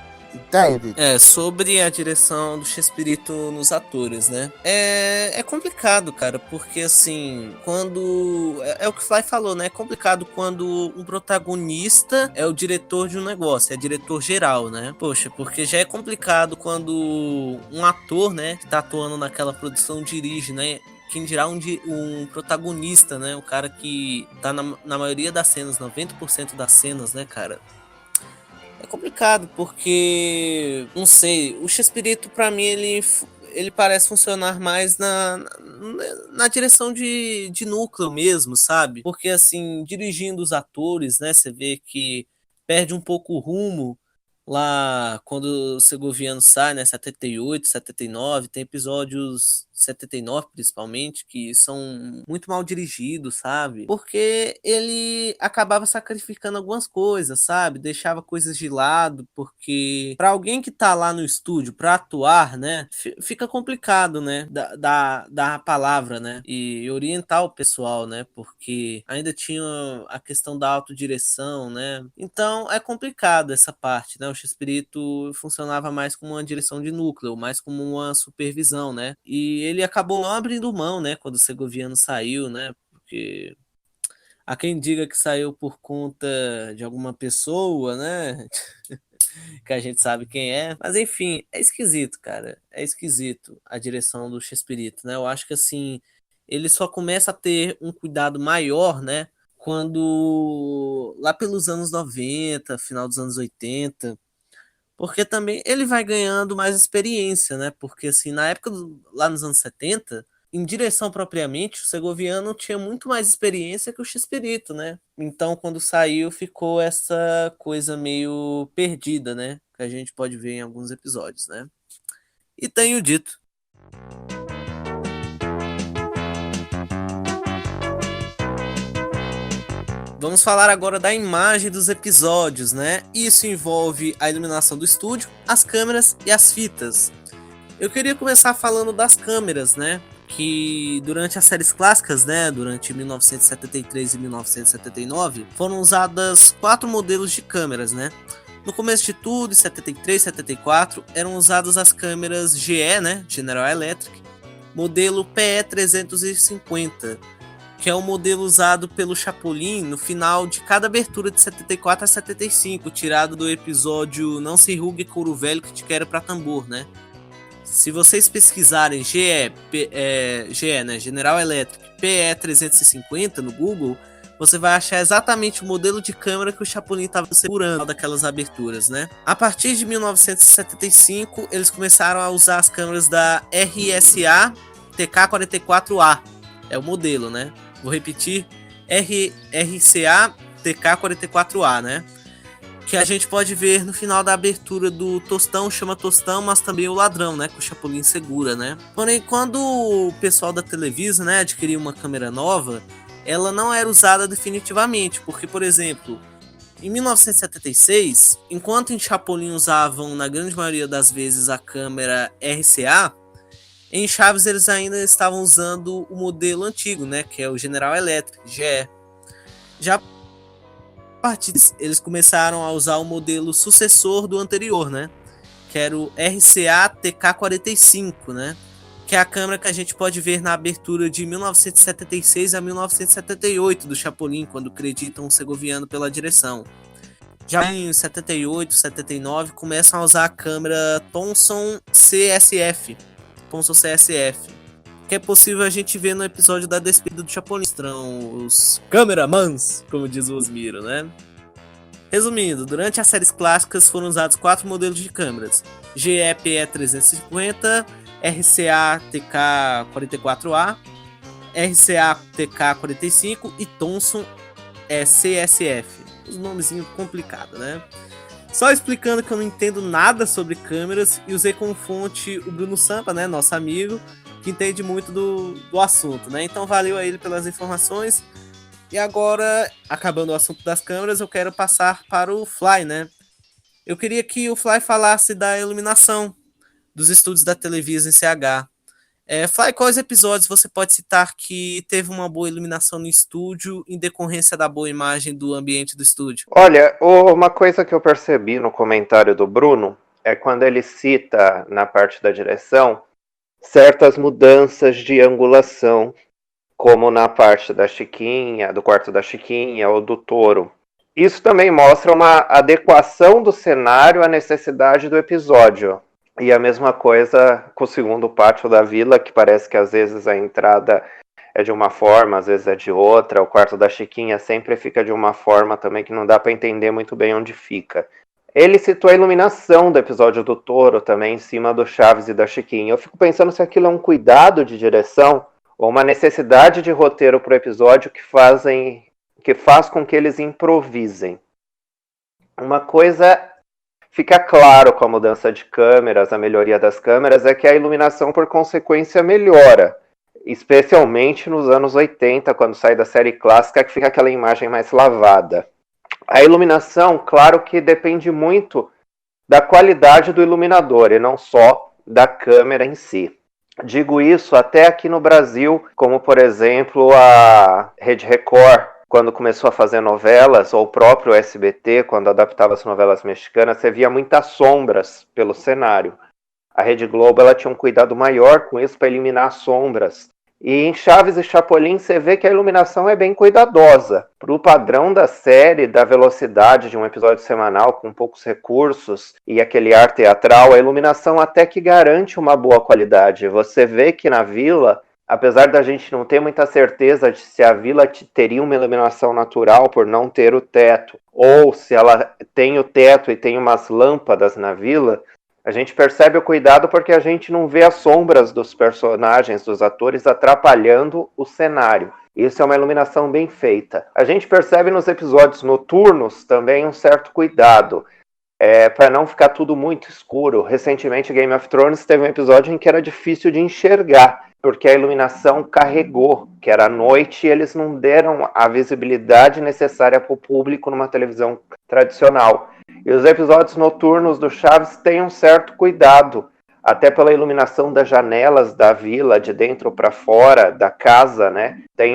Sobre a direção do Chespirito nos atores, né? É complicado, cara, porque assim, quando... É o que o Fly falou, né? É complicado quando um protagonista é o diretor de um negócio, é diretor geral, né? Poxa, porque já é complicado quando um ator, né, que tá atuando naquela produção dirige, né? Quem dirá um protagonista, né? O cara que tá na maioria das cenas, 90% das cenas, né, cara? É complicado, porque, não sei, o Chespirito, pra mim, ele parece funcionar mais na direção de núcleo mesmo, sabe? Porque, assim, dirigindo os atores, né, você vê que perde um pouco o rumo lá quando o Segoviano sai, né, 78, 79, tem episódios 79 principalmente, que são muito mal dirigidos, sabe? Porque ele acabava sacrificando algumas coisas, sabe? Deixava coisas de lado, porque para alguém que tá lá no estúdio para atuar, né, fica complicado, né, dar a palavra, né, e orientar o pessoal, né, porque ainda tinha a questão da autodireção, né? Então é complicado essa parte, né? O Chespirito funcionava mais como uma direção de núcleo, mais como uma supervisão, né? E ele acabou não abrindo mão, né, quando o Segoviano saiu, né? Porque há quem diga que saiu por conta de alguma pessoa, né? Que a gente sabe quem é. Mas enfim, é esquisito, cara. É esquisito a direção do Chespirito, né? Eu acho que assim, ele só começa a ter um cuidado maior, né, quando lá pelos anos 90, final dos anos 80, porque também ele vai ganhando mais experiência, né? Porque assim, na época lá nos anos 70, em direção propriamente, o Segoviano tinha muito mais experiência que o Chespirito, né? Então, quando saiu, ficou essa coisa meio perdida, né? Que a gente pode ver em alguns episódios, né? E tenho dito. Vamos falar agora da imagem dos episódios, né? Isso envolve a iluminação do estúdio, as câmeras e as fitas. Eu queria começar falando das câmeras, né? Que durante as séries clássicas, né? Durante 1973 e 1979, foram usadas 4 modelos de câmeras, né? No começo de tudo, em 73 e 74, eram usadas as câmeras GE, né? General Electric, modelo PE350, que é o modelo usado pelo Chapolin no final de cada abertura de 74 a 75, tirado do episódio Não Se Rugue Couro Velho que Te Quero Pra Tambor, né? Se vocês pesquisarem né, General Electric PE350 no Google, você vai achar exatamente o modelo de câmera que o Chapolin estava segurando daquelas aberturas, né? A partir de 1975, eles começaram a usar as câmeras da RSA TK44A, é o modelo, né? Vou repetir, RCA TK44A, né? Que a gente pode ver no final da abertura do Tostão, chama Tostão, mas também o Ladrão, né? Que o Chapolin segura, né? Porém, quando o pessoal da Televisa, né, adquiriu uma câmera nova, ela não era usada definitivamente, porque, por exemplo, em 1976, enquanto em Chapolin usavam, na grande maioria das vezes, a câmera RCA, Em Chaves eles ainda estavam usando o modelo antigo, né, que é o General Electric, GE. Já a partir disso, eles começaram a usar o modelo sucessor do anterior, né, que era o RCA TK45, né, que é a câmera que a gente pode ver na abertura de 1976 a 1978 do Chapolin, quando acreditam um segoviano pela direção. Já em 78, 79, começam a usar a câmera Thomson CSF, que é possível a gente ver no episódio da despedida do Chapolin, os cameramans, como diz o Osmiro, né? Resumindo, durante as séries clássicas foram usados 4 modelos de câmeras: GE-PE 350, RCA TK44A, RCA TK45 e Thomson CSF. Os nomezinhos complicados, né? Só explicando que eu não entendo nada sobre câmeras e usei como fonte o Bruno Sampa, né, nosso amigo, que entende muito do assunto, né? Então valeu a ele pelas informações. E agora, acabando o assunto das câmeras, eu quero passar para o Fly, né? Eu queria que o Fly falasse da iluminação dos estúdios da Televisa em CH. Fly, quais episódios você pode citar que teve uma boa iluminação no estúdio em decorrência da boa imagem do ambiente do estúdio? Olha, uma coisa que eu percebi no comentário do Bruno é quando ele cita na parte da direção certas mudanças de angulação, como na parte da Chiquinha, do quarto da Chiquinha ou do Touro. Isso também mostra uma adequação do cenário à necessidade do episódio. E a mesma coisa com o segundo pátio da vila, que parece que às vezes a entrada é de uma forma, às vezes é de outra. O quarto da Chiquinha sempre fica de uma forma também que não dá para entender muito bem onde fica. Ele citou a iluminação do episódio do Touro também, em cima do Chaves e da Chiquinha. Eu fico pensando se aquilo é um cuidado de direção ou uma necessidade de roteiro para o episódio que faz com que eles improvisem. Uma coisa fica claro com a mudança de câmeras, a melhoria das câmeras, é que a iluminação, por consequência, melhora. Especialmente nos anos 80, quando sai da série clássica, que fica aquela imagem mais lavada. A iluminação, claro que depende muito da qualidade do iluminador, e não só da câmera em si. Digo isso até aqui no Brasil, como, por exemplo, a Rede Record, quando começou a fazer novelas, ou o próprio SBT, quando adaptava as novelas mexicanas, você via muitas sombras pelo cenário. A Rede Globo ela tinha um cuidado maior com isso para eliminar as sombras. E em Chaves e Chapolin você vê que a iluminação é bem cuidadosa. Para o padrão da série, da velocidade de um episódio semanal com poucos recursos e aquele ar teatral, a iluminação até que garante uma boa qualidade. Você vê que na vila, apesar da gente não ter muita certeza de se a vila teria uma iluminação natural por não ter o teto, ou se ela tem o teto e tem umas lâmpadas na vila, a gente percebe o cuidado porque a gente não vê as sombras dos personagens, dos atores, atrapalhando o cenário. Isso é uma iluminação bem feita. A gente percebe nos episódios noturnos também um certo cuidado, para não ficar tudo muito escuro. Recentemente, Game of Thrones teve um episódio em que era difícil de enxergar, porque a iluminação carregou, que era à noite, e eles não deram a visibilidade necessária para o público numa televisão tradicional. E os episódios noturnos do Chaves têm um certo cuidado, até pela iluminação das janelas da vila, de dentro para fora da casa, né? Tem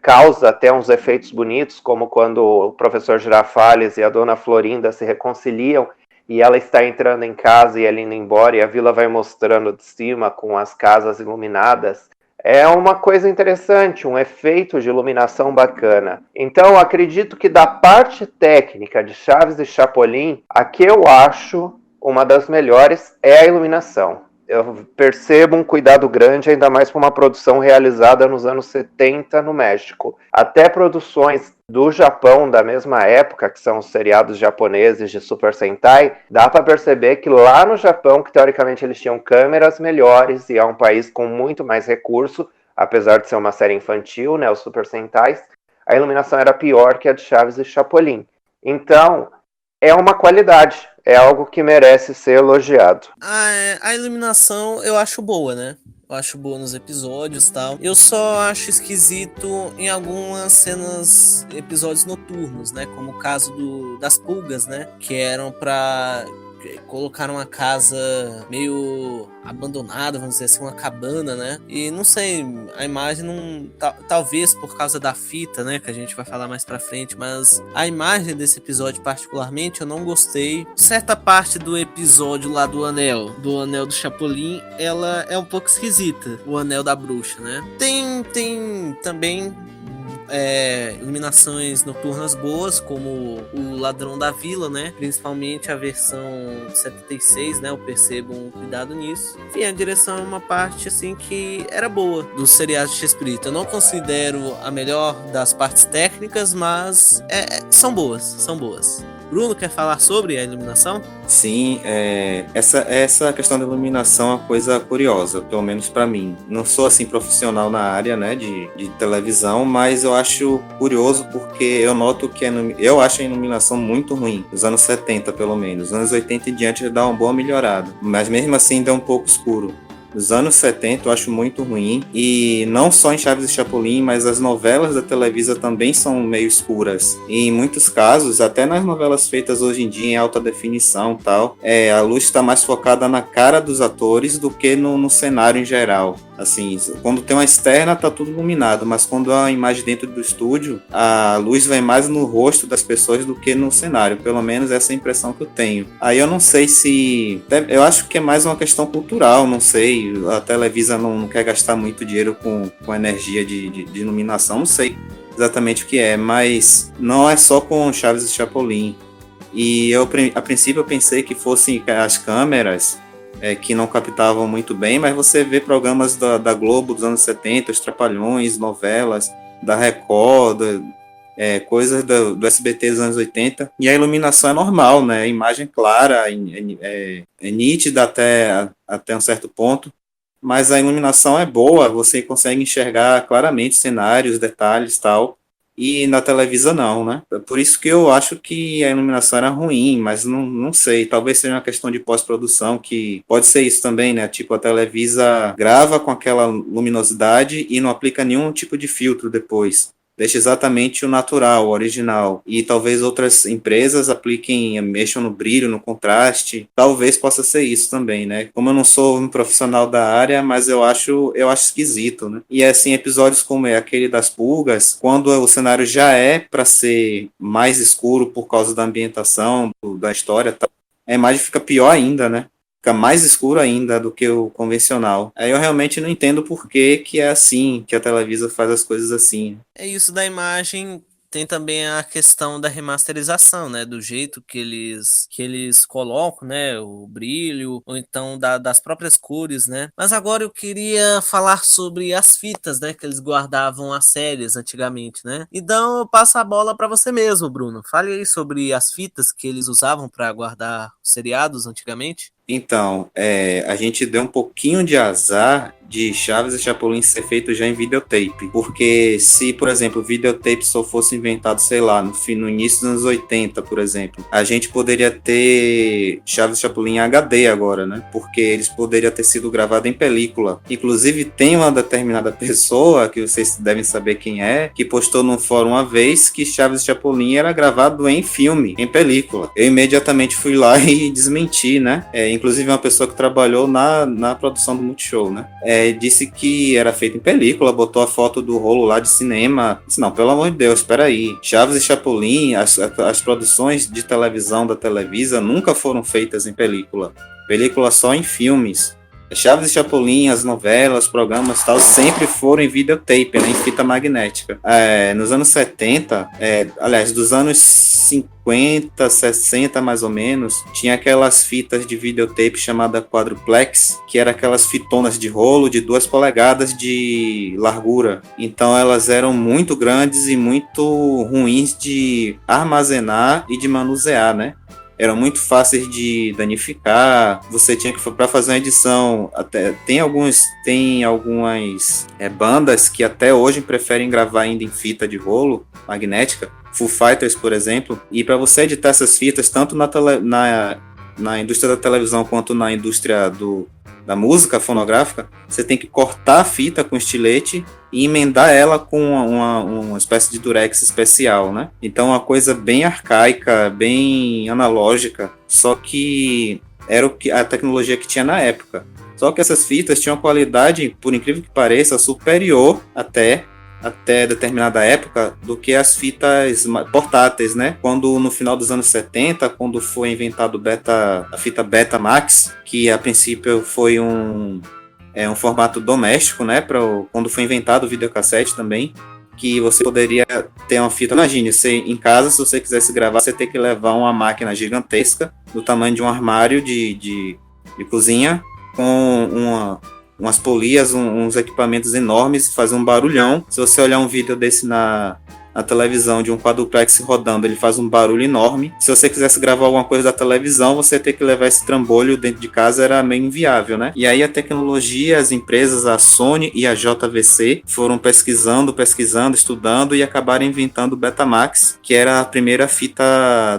causa até uns efeitos bonitos, como quando o professor Girafales e a dona Florinda se reconciliam, e ela está entrando em casa e ela indo embora, e a vila vai mostrando de cima com as casas iluminadas. É uma coisa interessante, um efeito de iluminação bacana. Então, acredito que da parte técnica de Chaves e Chapolin, a que eu acho uma das melhores é a iluminação. Eu percebo um cuidado grande, ainda mais para uma produção realizada nos anos 70 no México. Até produções do Japão da mesma época, que são os seriados japoneses de Super Sentai, dá para perceber que lá no Japão, que teoricamente eles tinham câmeras melhores e é um país com muito mais recurso, apesar de ser uma série infantil, né, os Super Sentais, a iluminação era pior que a de Chaves e Chapolin. Então, é uma qualidade, é algo que merece ser elogiado. A iluminação eu acho boa, né? Eu acho boa nos episódios e tal. Eu só acho esquisito em algumas cenas, episódios noturnos, né? Como o caso das pulgas, né? Que eram colocaram uma casa meio abandonada, vamos dizer assim, uma cabana, né? E não sei, a imagem não... Talvez por causa da fita, né? Que a gente vai falar mais pra frente, mas a imagem desse episódio particularmente eu não gostei. Certa parte do episódio lá do anel do Chapolin, ela é um pouco esquisita, o anel da bruxa, né? Tem também iluminações noturnas boas, como o Ladrão da Vila, né? Principalmente a versão 76, né? Eu percebo um cuidado nisso. Enfim, a direção é uma parte, assim, que era boa dos seriados de Chespirito. Eu não considero a melhor das partes técnicas, mas são boas. Bruno, quer falar sobre a iluminação? Sim, essa questão da iluminação é uma coisa curiosa, pelo menos para mim. Não sou assim profissional na área, né, de televisão, mas eu acho curioso porque eu noto que eu acho a iluminação muito ruim, nos anos 70 pelo menos. Nos anos 80 em diante dá uma boa melhorada, mas mesmo assim ainda é um pouco escuro. Nos anos 70 eu acho muito ruim, e não só em Chaves e Chapolin, mas as novelas da Televisa também são meio escuras. E em muitos casos, até nas novelas feitas hoje em dia em alta definição e tal, a luz está mais focada na cara dos atores do que no cenário em geral. Assim, quando tem uma externa tá tudo iluminado, mas quando há uma imagem dentro do estúdio, a luz vem mais no rosto das pessoas do que no cenário, pelo menos essa é a impressão que eu tenho. Aí eu não sei se... eu acho que é mais uma questão cultural, não sei, a Televisa não quer gastar muito dinheiro com energia de iluminação, não sei exatamente o que é, mas não é só com Chaves e Chapolin. E a princípio eu pensei que fossem as câmeras que não captavam muito bem, mas você vê programas da Globo dos anos 70, os Trapalhões, novelas da Record, coisas do SBT dos anos 80, e a iluminação é normal, né? A imagem clara, é nítida até um certo ponto, mas a iluminação é boa, você consegue enxergar claramente cenários, detalhes e tal, e na Televisa não, né? Por isso que eu acho que a iluminação era ruim, mas não sei, talvez seja uma questão de pós-produção, que pode ser isso também, né? Tipo, a Televisa grava com aquela luminosidade e não aplica nenhum tipo de filtro depois. Deixa exatamente o natural, o original. E talvez outras empresas mexam no brilho, no contraste. Talvez possa ser isso também, né? Como eu não sou um profissional da área, mas eu acho esquisito, né? E assim, episódios como aquele das pulgas, quando o cenário já é para ser mais escuro por causa da ambientação, da história, a imagem fica pior ainda, né? Fica mais escuro ainda do que o convencional. Aí eu realmente não entendo por que é assim, que a Televisa faz as coisas assim. É isso da imagem. Tem também a questão da remasterização, né? Do jeito que eles colocam, né? O brilho, ou então das próprias cores, né? Mas agora eu queria falar sobre as fitas, né? Que eles guardavam as séries antigamente, né? Então eu passo a bola para você mesmo, Bruno. Fale aí sobre as fitas que eles usavam para guardar os seriados antigamente. Então, a gente deu um pouquinho de azar de Chaves e Chapolin ser feito já em videotape, porque se, por exemplo, o videotape só fosse inventado, sei lá, no início dos anos 80, por exemplo, a gente poderia ter Chaves e Chapolin em HD agora, né? Porque eles poderiam ter sido gravados em película. Inclusive, tem uma determinada pessoa, que vocês devem saber quem é, que postou no fórum uma vez que Chaves e Chapolin era gravado em filme, em película. Eu imediatamente fui lá e desmenti, né? Inclusive uma pessoa que trabalhou na produção do Multishow, né? Disse que era feito em película, botou a foto do rolo lá de cinema. Disse, não, pelo amor de Deus, espera aí. Chaves e Chapolin, as produções de televisão da Televisa nunca foram feitas em película. Película só em filmes. Chaves e Chapolin, as novelas, programas e tal, sempre foram em videotape, né, em fita magnética. Nos anos 70, aliás, dos anos 50, 60 mais ou menos, tinha aquelas fitas de videotape chamada quadruplex, que eram aquelas fitonas de rolo de 2 polegadas de largura. Então elas eram muito grandes e muito ruins de armazenar e de manusear, né? Eram muito fáceis de danificar. Você tinha que, para fazer uma edição, tem algumas bandas que até hoje preferem gravar ainda em fita de rolo magnética, Foo Fighters, por exemplo, e para você editar essas fitas tanto na indústria da televisão quanto na indústria da música fonográfica, você tem que cortar a fita com estilete e emendar ela com uma espécie de durex especial, né? Então, uma coisa bem arcaica, bem analógica, só que era a tecnologia que tinha na época. Só que essas fitas tinham uma qualidade, por incrível que pareça, superior até determinada época do que as fitas portáteis, né? Quando no final dos anos 70, quando foi inventado a fita Betamax, que a princípio foi um formato doméstico, né? Quando foi inventado o videocassete também, que você poderia ter uma fita. Imagine, você em casa, se você quisesse gravar, você tem que levar uma máquina gigantesca do tamanho de um armário de cozinha, com umas polias, uns equipamentos enormes, faz um barulhão. Se você olhar um vídeo desse na televisão, de um quadruplex rodando, ele faz um barulho enorme. Se você quisesse gravar alguma coisa da televisão, você ter que levar esse trambolho dentro de casa era meio inviável, né? E aí a tecnologia, as empresas, a Sony e a JVC foram pesquisando, estudando e acabaram inventando o Betamax, que era a primeira fita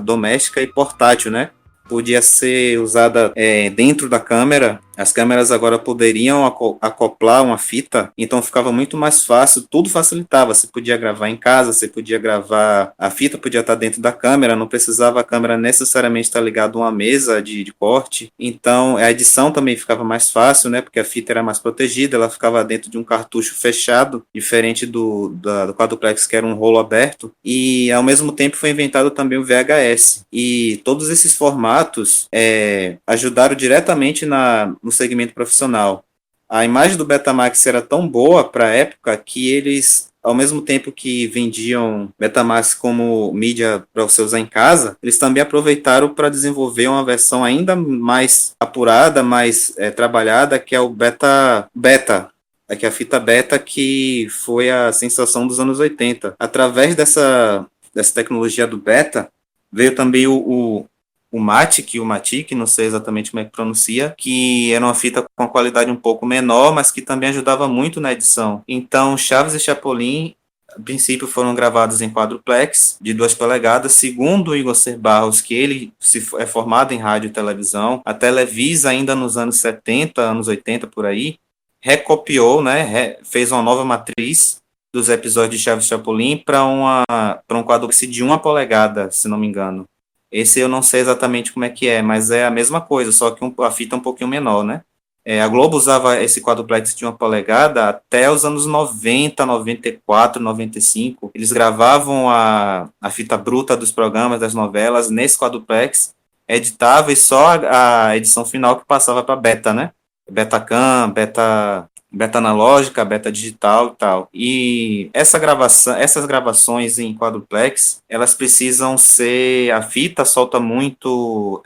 doméstica e portátil, né? Podia ser usada dentro da câmera. As câmeras agora poderiam acoplar uma fita, então ficava muito mais fácil, tudo facilitava. Você podia gravar em casa, você podia gravar, a fita podia estar dentro da câmera, não precisava a câmera necessariamente estar ligada a uma mesa de corte. Então a edição também ficava mais fácil, né? Porque a fita era mais protegida, ela ficava dentro de um cartucho fechado, diferente do quadruplex, que era um rolo aberto. E ao mesmo tempo foi inventado também o VHS. E todos esses formatos ajudaram diretamente no segmento profissional. A imagem do Betamax era tão boa para a época que eles, ao mesmo tempo que vendiam Betamax como mídia para você usar em casa, eles também aproveitaram para desenvolver uma versão ainda mais apurada, mais trabalhada, que é o Beta, que é a fita beta, que foi a sensação dos anos 80. Através dessa tecnologia do beta, veio também o Matic, não sei exatamente como é que pronuncia, que era uma fita com uma qualidade um pouco menor, mas que também ajudava muito na edição. Então, Chaves e Chapolin, a princípio, foram gravados em quadruplex, de 2 polegadas, segundo o Igor C. Barros, que ele é formado em rádio e televisão. A Televisa, ainda nos anos 70, anos 80, por aí, recopiou, né, fez uma nova matriz dos episódios de Chaves e Chapolin para um quadruplex de 1 polegada, se não me engano. Esse eu não sei exatamente como é que é, mas é a mesma coisa, só que a fita é um pouquinho menor, né? A Globo usava esse quadruplex de 1 polegada até os anos 90, 94, 95. Eles gravavam a fita bruta dos programas, das novelas, nesse quadruplex, editava e só a edição final que passava para beta, né? Betacam, beta analógica, beta digital e tal. E essas gravações em quadruplex, elas precisam ser... A fita solta muito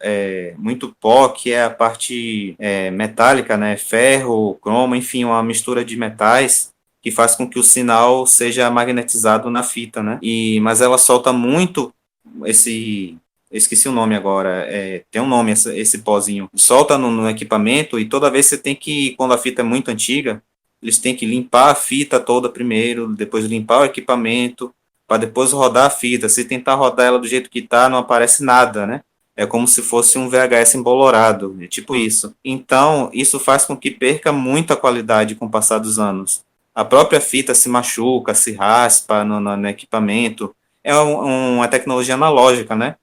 pó, que é a parte metálica, né? Ferro, cromo, enfim, uma mistura de metais que faz com que o sinal seja magnetizado na fita, né? Mas ela solta muito esqueci o nome agora, tem um nome esse pozinho, solta no equipamento, e toda vez você tem que, quando a fita é muito antiga, eles têm que limpar a fita toda primeiro, depois limpar o equipamento, para depois rodar a fita. Se tentar rodar ela do jeito que tá, não aparece nada, né? É como se fosse um VHS embolorado, é tipo isso. Então, isso faz com que perca muita qualidade com o passar dos anos. A própria fita se machuca, se raspa no equipamento. É uma tecnologia analógica, né?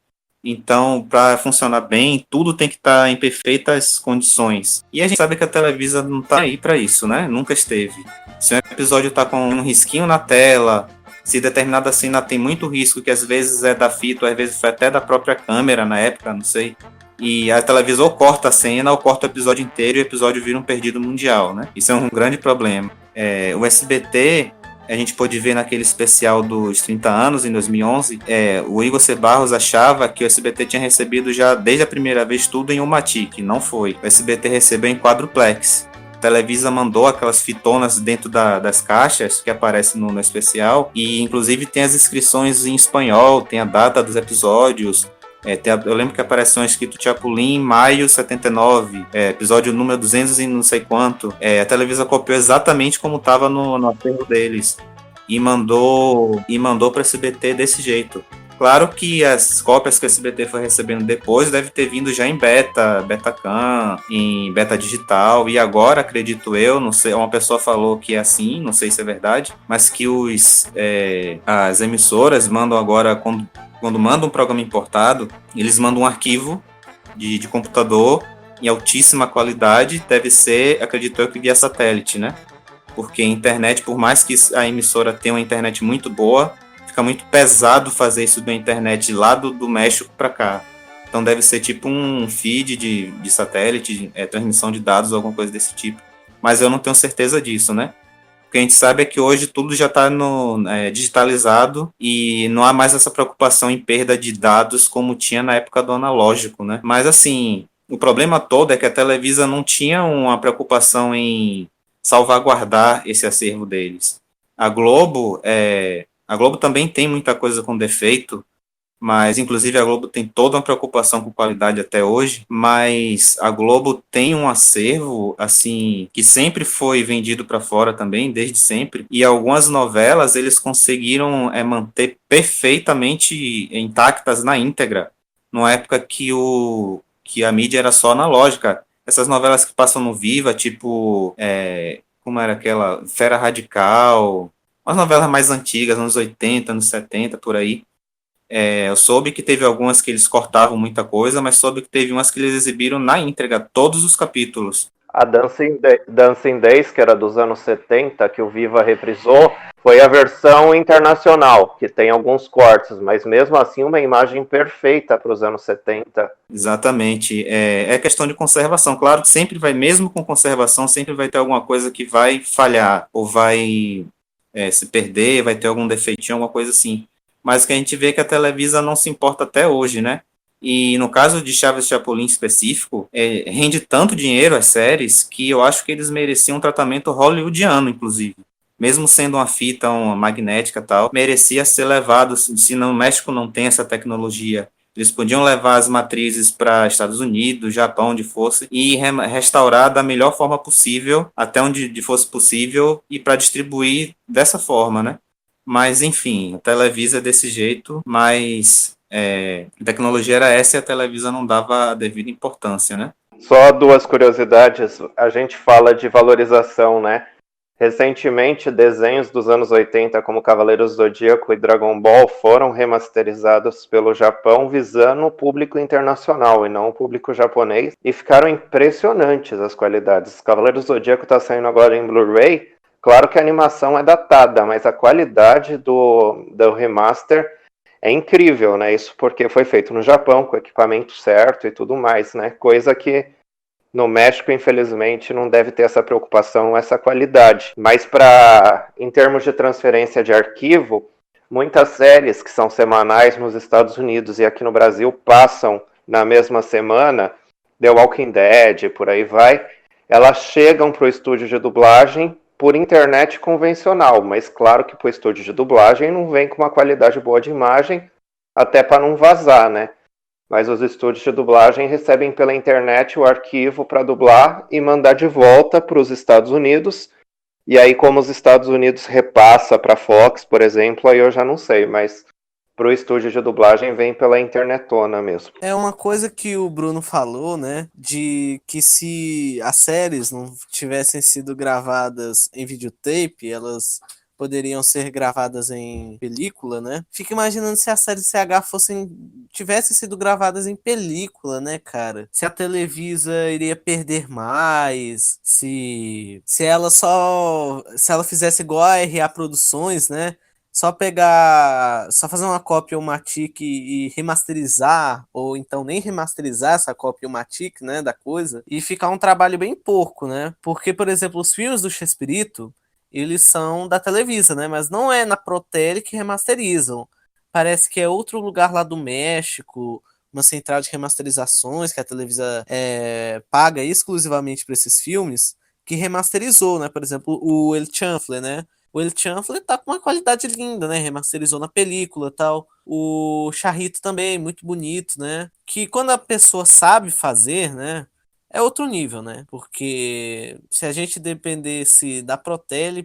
Então, para funcionar bem, tudo tem que estar em perfeitas condições. E a gente sabe que a Televisa não está aí para isso, né? Nunca esteve. Se um episódio está com um risquinho na tela, se determinada cena tem muito risco, que às vezes é da fita, às vezes foi até da própria câmera na época, não sei. E a Televisa ou corta a cena ou corta o episódio inteiro e o episódio vira um perdido mundial, né? Isso é um grande problema. O SBT... A gente pôde ver naquele especial dos 30 anos, em 2011, o Igor C. Barros achava que o SBT tinha recebido já, desde a primeira vez, tudo em um Matic. Não foi. O SBT recebeu em quadruplex. A Televisa mandou aquelas fitonas dentro das caixas que aparecem no especial, e inclusive tem as inscrições em espanhol, tem a data dos episódios. Eu lembro que apareceu escrito Chapolin, maio 79, episódio número 200 e não sei quanto. A Televisa copiou exatamente como estava no acervo deles e mandou para SBT desse jeito. Claro que as cópias que o SBT foi recebendo depois deve ter vindo já em beta, Betacam, em beta digital, e agora, acredito eu, não sei, uma pessoa falou que é assim, não sei se é verdade, mas que as emissoras mandam agora, quando mandam um programa importado, eles mandam um arquivo de computador em altíssima qualidade, deve ser, acredito eu, que via satélite, né? Porque a internet, por mais que a emissora tenha uma internet muito boa, fica muito pesado fazer isso da internet lá do México para cá. Então deve ser tipo um feed de satélite, transmissão de dados, alguma coisa desse tipo. Mas eu não tenho certeza disso, né? O que a gente sabe é que hoje tudo já está digitalizado e não há mais essa preocupação em perda de dados como tinha na época do analógico, né? Mas assim, o problema todo é que a Televisa não tinha uma preocupação em salvaguardar esse acervo deles. A Globo também tem muita coisa com defeito, mas inclusive a Globo tem toda uma preocupação com qualidade até hoje, mas a Globo tem um acervo assim que sempre foi vendido para fora também, desde sempre, e algumas novelas eles conseguiram manter perfeitamente intactas na íntegra, numa época que a mídia era só analógica. Essas novelas que passam no Viva, tipo, como era aquela Fera Radical, umas novelas mais antigas, anos 80, anos 70, por aí. Eu soube que teve algumas que eles cortavam muita coisa, mas soube que teve umas que eles exibiram na íntegra, todos os capítulos. A Dancing Days, que era dos anos 70, que o Viva reprisou, foi a versão internacional, que tem alguns cortes, mas mesmo assim uma imagem perfeita para os anos 70. Exatamente. É questão de conservação. Claro que sempre vai, mesmo com conservação, sempre vai ter alguma coisa que vai falhar, ou vai se perder, vai ter algum defeitinho, alguma coisa assim. Mas o que a gente vê é que a Televisa não se importa até hoje, né? E no caso de Chaves e Chapolin específico, rende tanto dinheiro as séries que eu acho que eles mereciam um tratamento hollywoodiano, inclusive. Mesmo sendo uma fita, uma magnética e tal, merecia ser levado, se no México não tem essa tecnologia, eles podiam levar as matrizes para Estados Unidos, Japão, onde fosse, e restaurar da melhor forma possível, até onde fosse possível, e para distribuir dessa forma, né? Mas, enfim, a Televisa é desse jeito, mas a tecnologia era essa e a Televisa não dava a devida importância, né? Só duas curiosidades, a gente fala de valorização, né? Recentemente, desenhos dos anos 80 como Cavaleiros do Zodíaco e Dragon Ball foram remasterizados pelo Japão visando o público internacional e não o público japonês, e ficaram impressionantes as qualidades. Cavaleiros do Zodíaco está saindo agora em Blu-ray. Claro que a animação é datada, mas a qualidade do remaster é incrível, né? Isso porque foi feito no Japão, com o equipamento certo e tudo mais, né? Coisa que no México, infelizmente, não deve ter essa preocupação, essa qualidade. Mas em termos de transferência de arquivo, muitas séries que são semanais nos Estados Unidos e aqui no Brasil passam na mesma semana, The Walking Dead, por aí vai, elas chegam para o estúdio de dublagem por internet convencional, mas claro que para o estúdio de dublagem não vem com uma qualidade boa de imagem, até para não vazar, né? Mas os estúdios de dublagem recebem pela internet o arquivo para dublar e mandar de volta para os Estados Unidos. E aí, como os Estados Unidos repassa para a Fox, por exemplo, aí eu já não sei, mas para o estúdio de dublagem vem pela internetona mesmo. É uma coisa que o Bruno falou, né? De que se as séries não tivessem sido gravadas em videotape, elas poderiam ser gravadas em película, né? Fico imaginando se as séries CH tivessem sido gravadas em película, né, cara? Se a Televisa iria perder mais, se ela fizesse igual a RA Produções, né? Só fazer uma cópia Matic e remasterizar, ou então nem remasterizar essa cópia Matic, né, da coisa, e ficar um trabalho bem porco, né? Porque, por exemplo, os filmes do Chespirito, eles são da Televisa, né? Mas não é na Protel que remasterizam. Parece que é outro lugar lá do México, uma central de remasterizações que a Televisa paga exclusivamente para esses filmes, que remasterizou, né? Por exemplo, o El Chanfle, né? O El Chanfle tá com uma qualidade linda, né? Remasterizou na película e tal. O Charrito também, muito bonito, né? Que quando a pessoa sabe fazer, né? É outro nível, né? Porque se a gente dependesse da Protel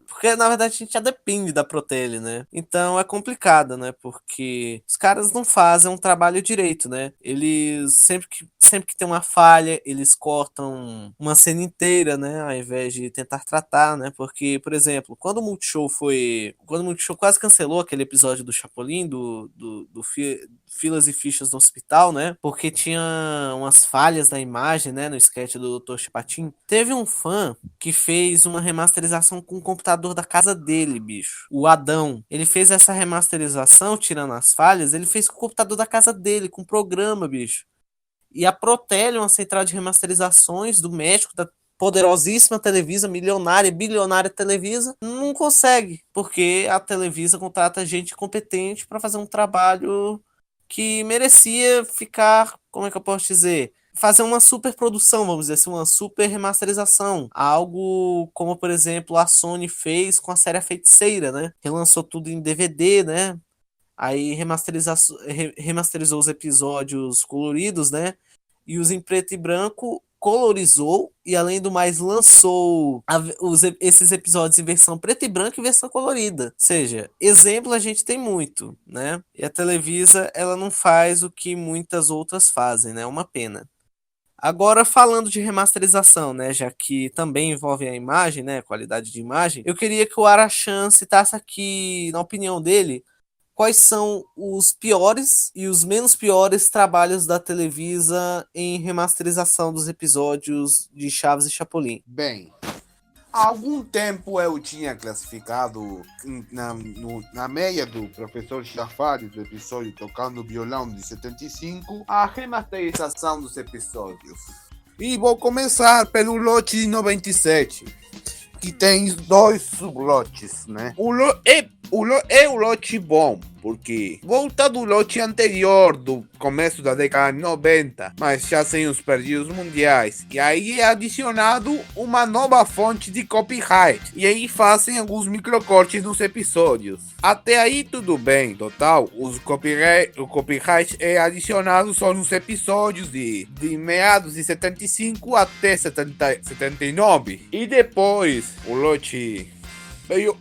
Porque, na verdade, a gente já depende da Protelli, né? Então é complicado, né? Porque os caras não fazem um trabalho direito, né? Eles, sempre que tem uma falha, eles cortam uma cena inteira, né? Ao invés de tentar tratar, né? Porque, por exemplo, quando o Multishow quase cancelou aquele episódio do Chapolin, Filas e Fichas no Hospital, né? Porque tinha umas falhas na imagem, né? No sketch do Dr. Chapatin. Teve um fã que fez uma remasterização com o computador da casa dele, bicho. O Adão. Ele fez essa remasterização, tirando as falhas, ele fez com o computador da casa dele, com o programa, bicho. E a Protelli, uma central de remasterizações do México, da poderosíssima Televisa, milionária, bilionária Televisa, não consegue, porque a Televisa contrata gente competente para fazer um trabalho que merecia ficar, como é que eu posso dizer? Fazer uma super produção, vamos dizer assim, uma super remasterização. Algo como, por exemplo, a Sony fez com a série A Feiticeira, né? Relançou tudo em DVD, né? Aí remasterizou os episódios coloridos, né? E os em preto e branco colorizou e, além do mais, lançou esses episódios em versão preto e branco e versão colorida. Ou seja, exemplo a gente tem muito, né? E a Televisa, ela não faz o que muitas outras fazem, né? É uma pena. Agora, falando de remasterização, né, já que também envolve a imagem, né, a qualidade de imagem, eu queria que o Arachan citasse aqui, na opinião dele, quais são os piores e os menos piores trabalhos da Televisa em remasterização dos episódios de Chaves e Chapolin. Bem, há algum tempo eu tinha classificado na meia do Professor Chafariz, do episódio Tocando Violão de 75, a remasterização dos episódios. E vou começar pelo lote de 97, que tem 2 sublotes, né? O lote bom, porque volta do lote anterior, do começo da década de 90, mas já sem os perdidos mundiais. E aí é adicionado uma nova fonte de copyright. E aí fazem alguns microcortes nos episódios. Até aí tudo bem, total. O copyright é adicionado só nos episódios de meados de 75 até 79. E depois o lote... veio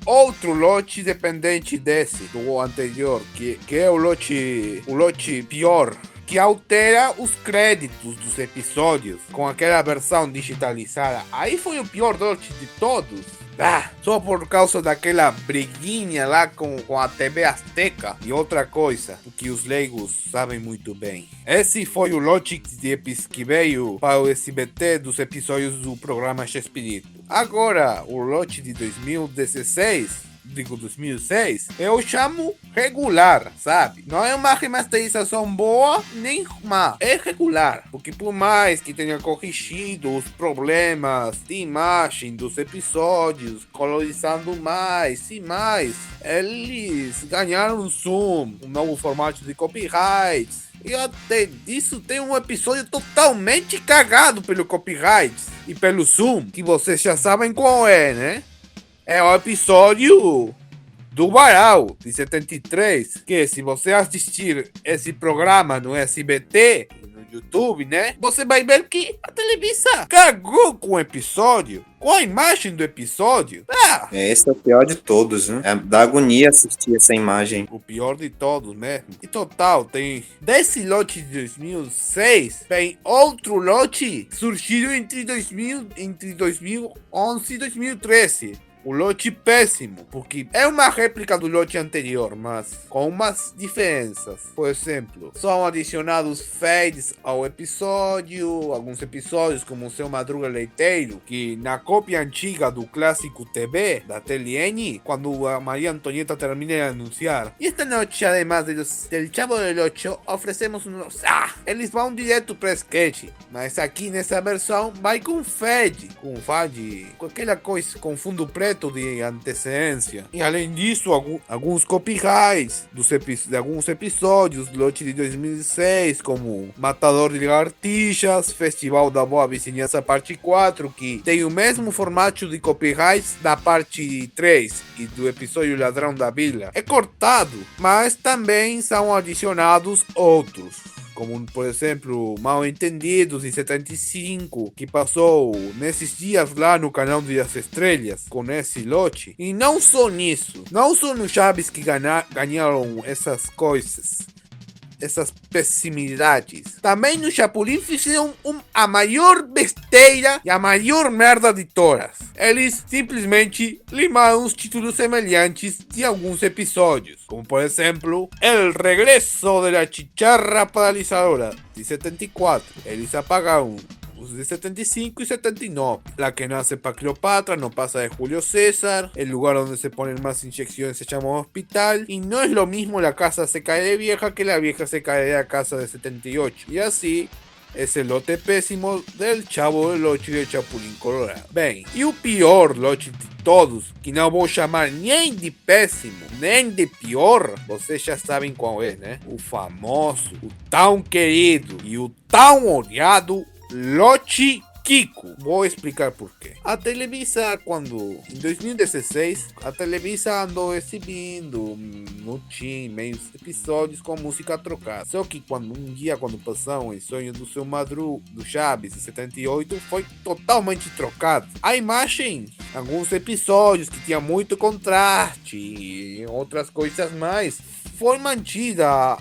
lote dependente desse, do anterior, que é o lote pior, que altera os créditos dos episódios com aquela versão digitalizada. Aí foi o pior lote de todos. Só por causa daquela briguinha lá com a TV Azteca e outra coisa, que os leigos sabem muito bem. Esse foi o lote que veio para o SBT dos episódios do programa Chespirito. Agora, o lote de 2016... 2006, eu chamo regular, sabe? Não é uma remasterização boa, nem má. É regular, porque por mais que tenha corrigido os problemas de imagem dos episódios, colorizando mais e mais, eles ganharam um zoom, um novo formato de copyright. E até disso tem um episódio totalmente cagado pelo copyright e pelo zoom, que vocês já sabem qual é, né? É o episódio do Varal, de 73, que se você assistir esse programa no SBT, no YouTube, né, você vai ver que a Televisa cagou com o episódio, com a imagem do episódio. Esse é o pior de todos, né? Dá agonia assistir essa imagem. O pior de todos mesmo. E total, tem desse lote de 2006, tem outro lote surgido entre 2011 e 2013. O lote péssimo, porque é uma réplica do lote anterior, mas com umas diferenças. Por exemplo, são adicionados fades ao episódio, alguns episódios como o Seu Madruga Leiteiro, que na cópia antiga do clássico TV, da TLN, quando a Maria Antonieta termina de anunciar: "E esta noite, además del Chavo del Ocho, oferecemos uns..." Eles vão direto para sketch, mas aqui nessa versão vai com fade, com aquela coisa, com fundo preto de antecedência. E além disso, alguns copyrights de alguns episódios do lote de 2006, como Matador de Lagartixas, Festival da Boa Vizinhança parte 4, que tem o mesmo formato de copyrights da parte 3 e do episódio Ladrão da Vila. É cortado, mas também são adicionados outros, como por exemplo Mal Entendidos em 75, que passou nesses dias lá no canal das estrelas com esse lote. E não só nisso, não só no Chaves que ganharam essas coisas, essas pessimidades. Também no Chapolin fizeram a maior besteira e a maior merda de todas. Eles simplesmente limaram os títulos semelhantes de alguns episódios, como por exemplo El Regreso de la Chicharra Paralizadora de 74. Eles apagaram os de 75 y 79. La que nace para Cleopatra no pasa de Julio César. El lugar donde se ponen más inyecciones se llama hospital. Y no es lo mismo la casa se cae de vieja que la vieja se cae de la casa de 78. Y así es el lote pésimo del Chavo del Ocho e do Chapulin Colorado. Bem, e o pior lote de todos, que não vou chamar nem de péssimo, nem de pior, vocês já sabem qual é, né? O famoso, o tão querido e o tão odiado Lote Kiko. Vou explicar por quê. A Televisa, quando em 2016, a Televisa andou exibindo no TIM meios episódios com música trocada. Só que quando passaram o Sonho do Seu Madruga do Chaves em 78, foi totalmente trocado. A imagem, alguns episódios que tinha muito contraste e outras coisas mais, foi mantida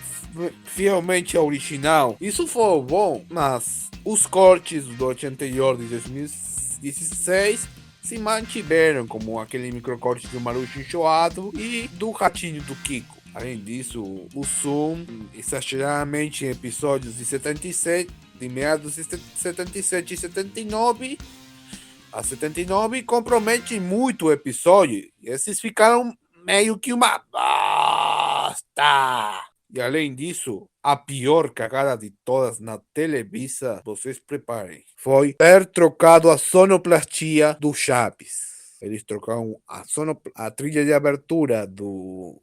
fielmente a original. Isso foi bom, mas os cortes do lote anterior de 2016 se mantiveram, como aquele microcorte do Marucho Enxoado e do Ratinho do Kiko. Além disso, o zoom, exageradamente em episódios de 77, de meados de 77 e 79, a 79 compromete muito o episódio, e esses ficaram meio que uma bosta. E além disso, a pior cagada de todas na Televisa, vocês preparem, foi ter trocado a sonoplastia do Chaves. Eles trocaram a trilha de abertura do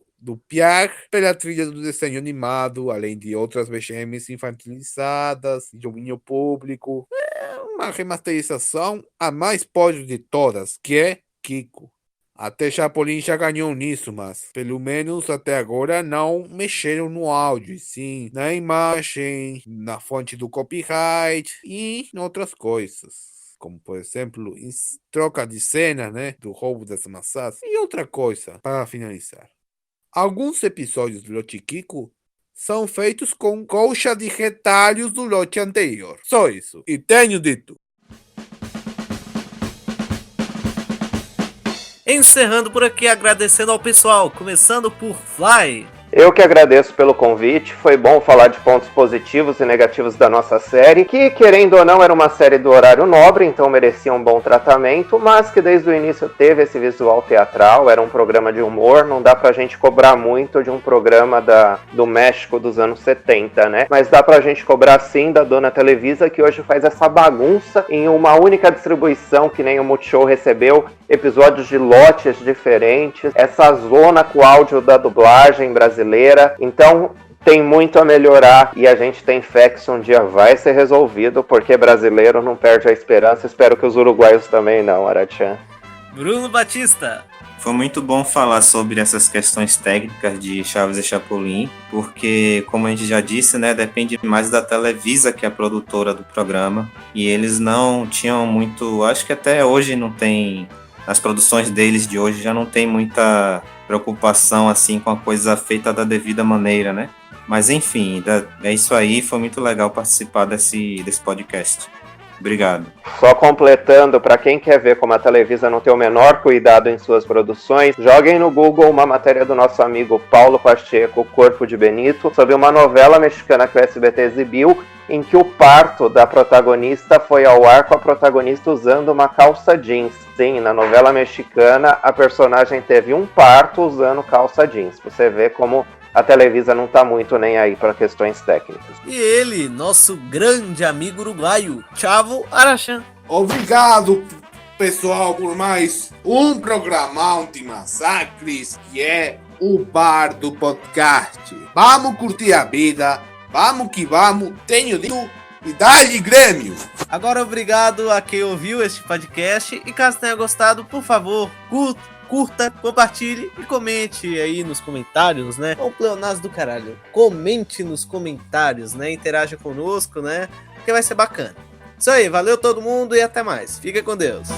Piag pela trilha do desenho animado, além de outras VGMs infantilizadas, domínio público. É uma remasterização a mais podre de todas, que é Kiko. Até Chapolin já ganhou nisso, mas pelo menos até agora não mexeram no áudio, e sim na imagem, na fonte do copyright e em outras coisas. Como, por exemplo, em troca de cena, né, do roubo das maçãs. E outra coisa, para finalizar. Alguns episódios do Lote Kiko são feitos com colcha de retalhos do lote anterior. Só isso. E tenho dito. Encerrando por aqui, agradecendo ao pessoal, começando por Fly. Eu que agradeço pelo convite, foi bom falar de pontos positivos e negativos da nossa série, que querendo ou não era uma série do horário nobre, então merecia um bom tratamento, mas que desde o início teve esse visual teatral, era um programa de humor, não dá pra gente cobrar muito de um programa do México dos anos 70, né? Mas dá pra gente cobrar sim da dona Televisa, que hoje faz essa bagunça em uma única distribuição, que nem o Multishow recebeu, episódios de lotes diferentes, essa zona com o áudio da dublagem brasileira, então tem muito a melhorar e a gente tem fé que isso um dia vai ser resolvido, porque brasileiro não perde a esperança, espero que os uruguaios também não, Arachan. Bruno Batista. Foi muito bom falar sobre essas questões técnicas de Chaves e Chapolin, porque, como a gente já disse, né, depende mais da Televisa, que é a produtora do programa, e eles não tinham muito, acho que até hoje não tem, as produções deles de hoje já não tem muita preocupação assim com a coisa feita da devida maneira, né? Mas enfim, é isso aí, foi muito legal participar desse podcast. Obrigado. Só completando, para quem quer ver como a Televisa não tem o menor cuidado em suas produções, joguem no Google uma matéria do nosso amigo Paulo Pacheco, Corpo de Benito, sobre uma novela mexicana que o SBT exibiu, em que o parto da protagonista foi ao ar com a protagonista usando uma calça jeans. Sim, na novela mexicana, a personagem teve um parto usando calça jeans. Você vê como a Televisa não tá muito nem aí para questões técnicas. E ele, nosso grande amigo uruguaio, Chavo Arachan. Obrigado, pessoal, por mais um programão de massacres, que é o Bar do Podcast. Vamos curtir a vida, vamos que vamos, tenho dito, e dá-lhe Grêmio! Agora obrigado a quem ouviu este podcast, e caso tenha gostado, por favor, curta, curta, compartilhe e comente aí nos comentários, né? Ô, pleonasmo do caralho, comente nos comentários, né? Interaja conosco, né? Que vai ser bacana. Isso aí, valeu todo mundo e até mais. Fica com Deus.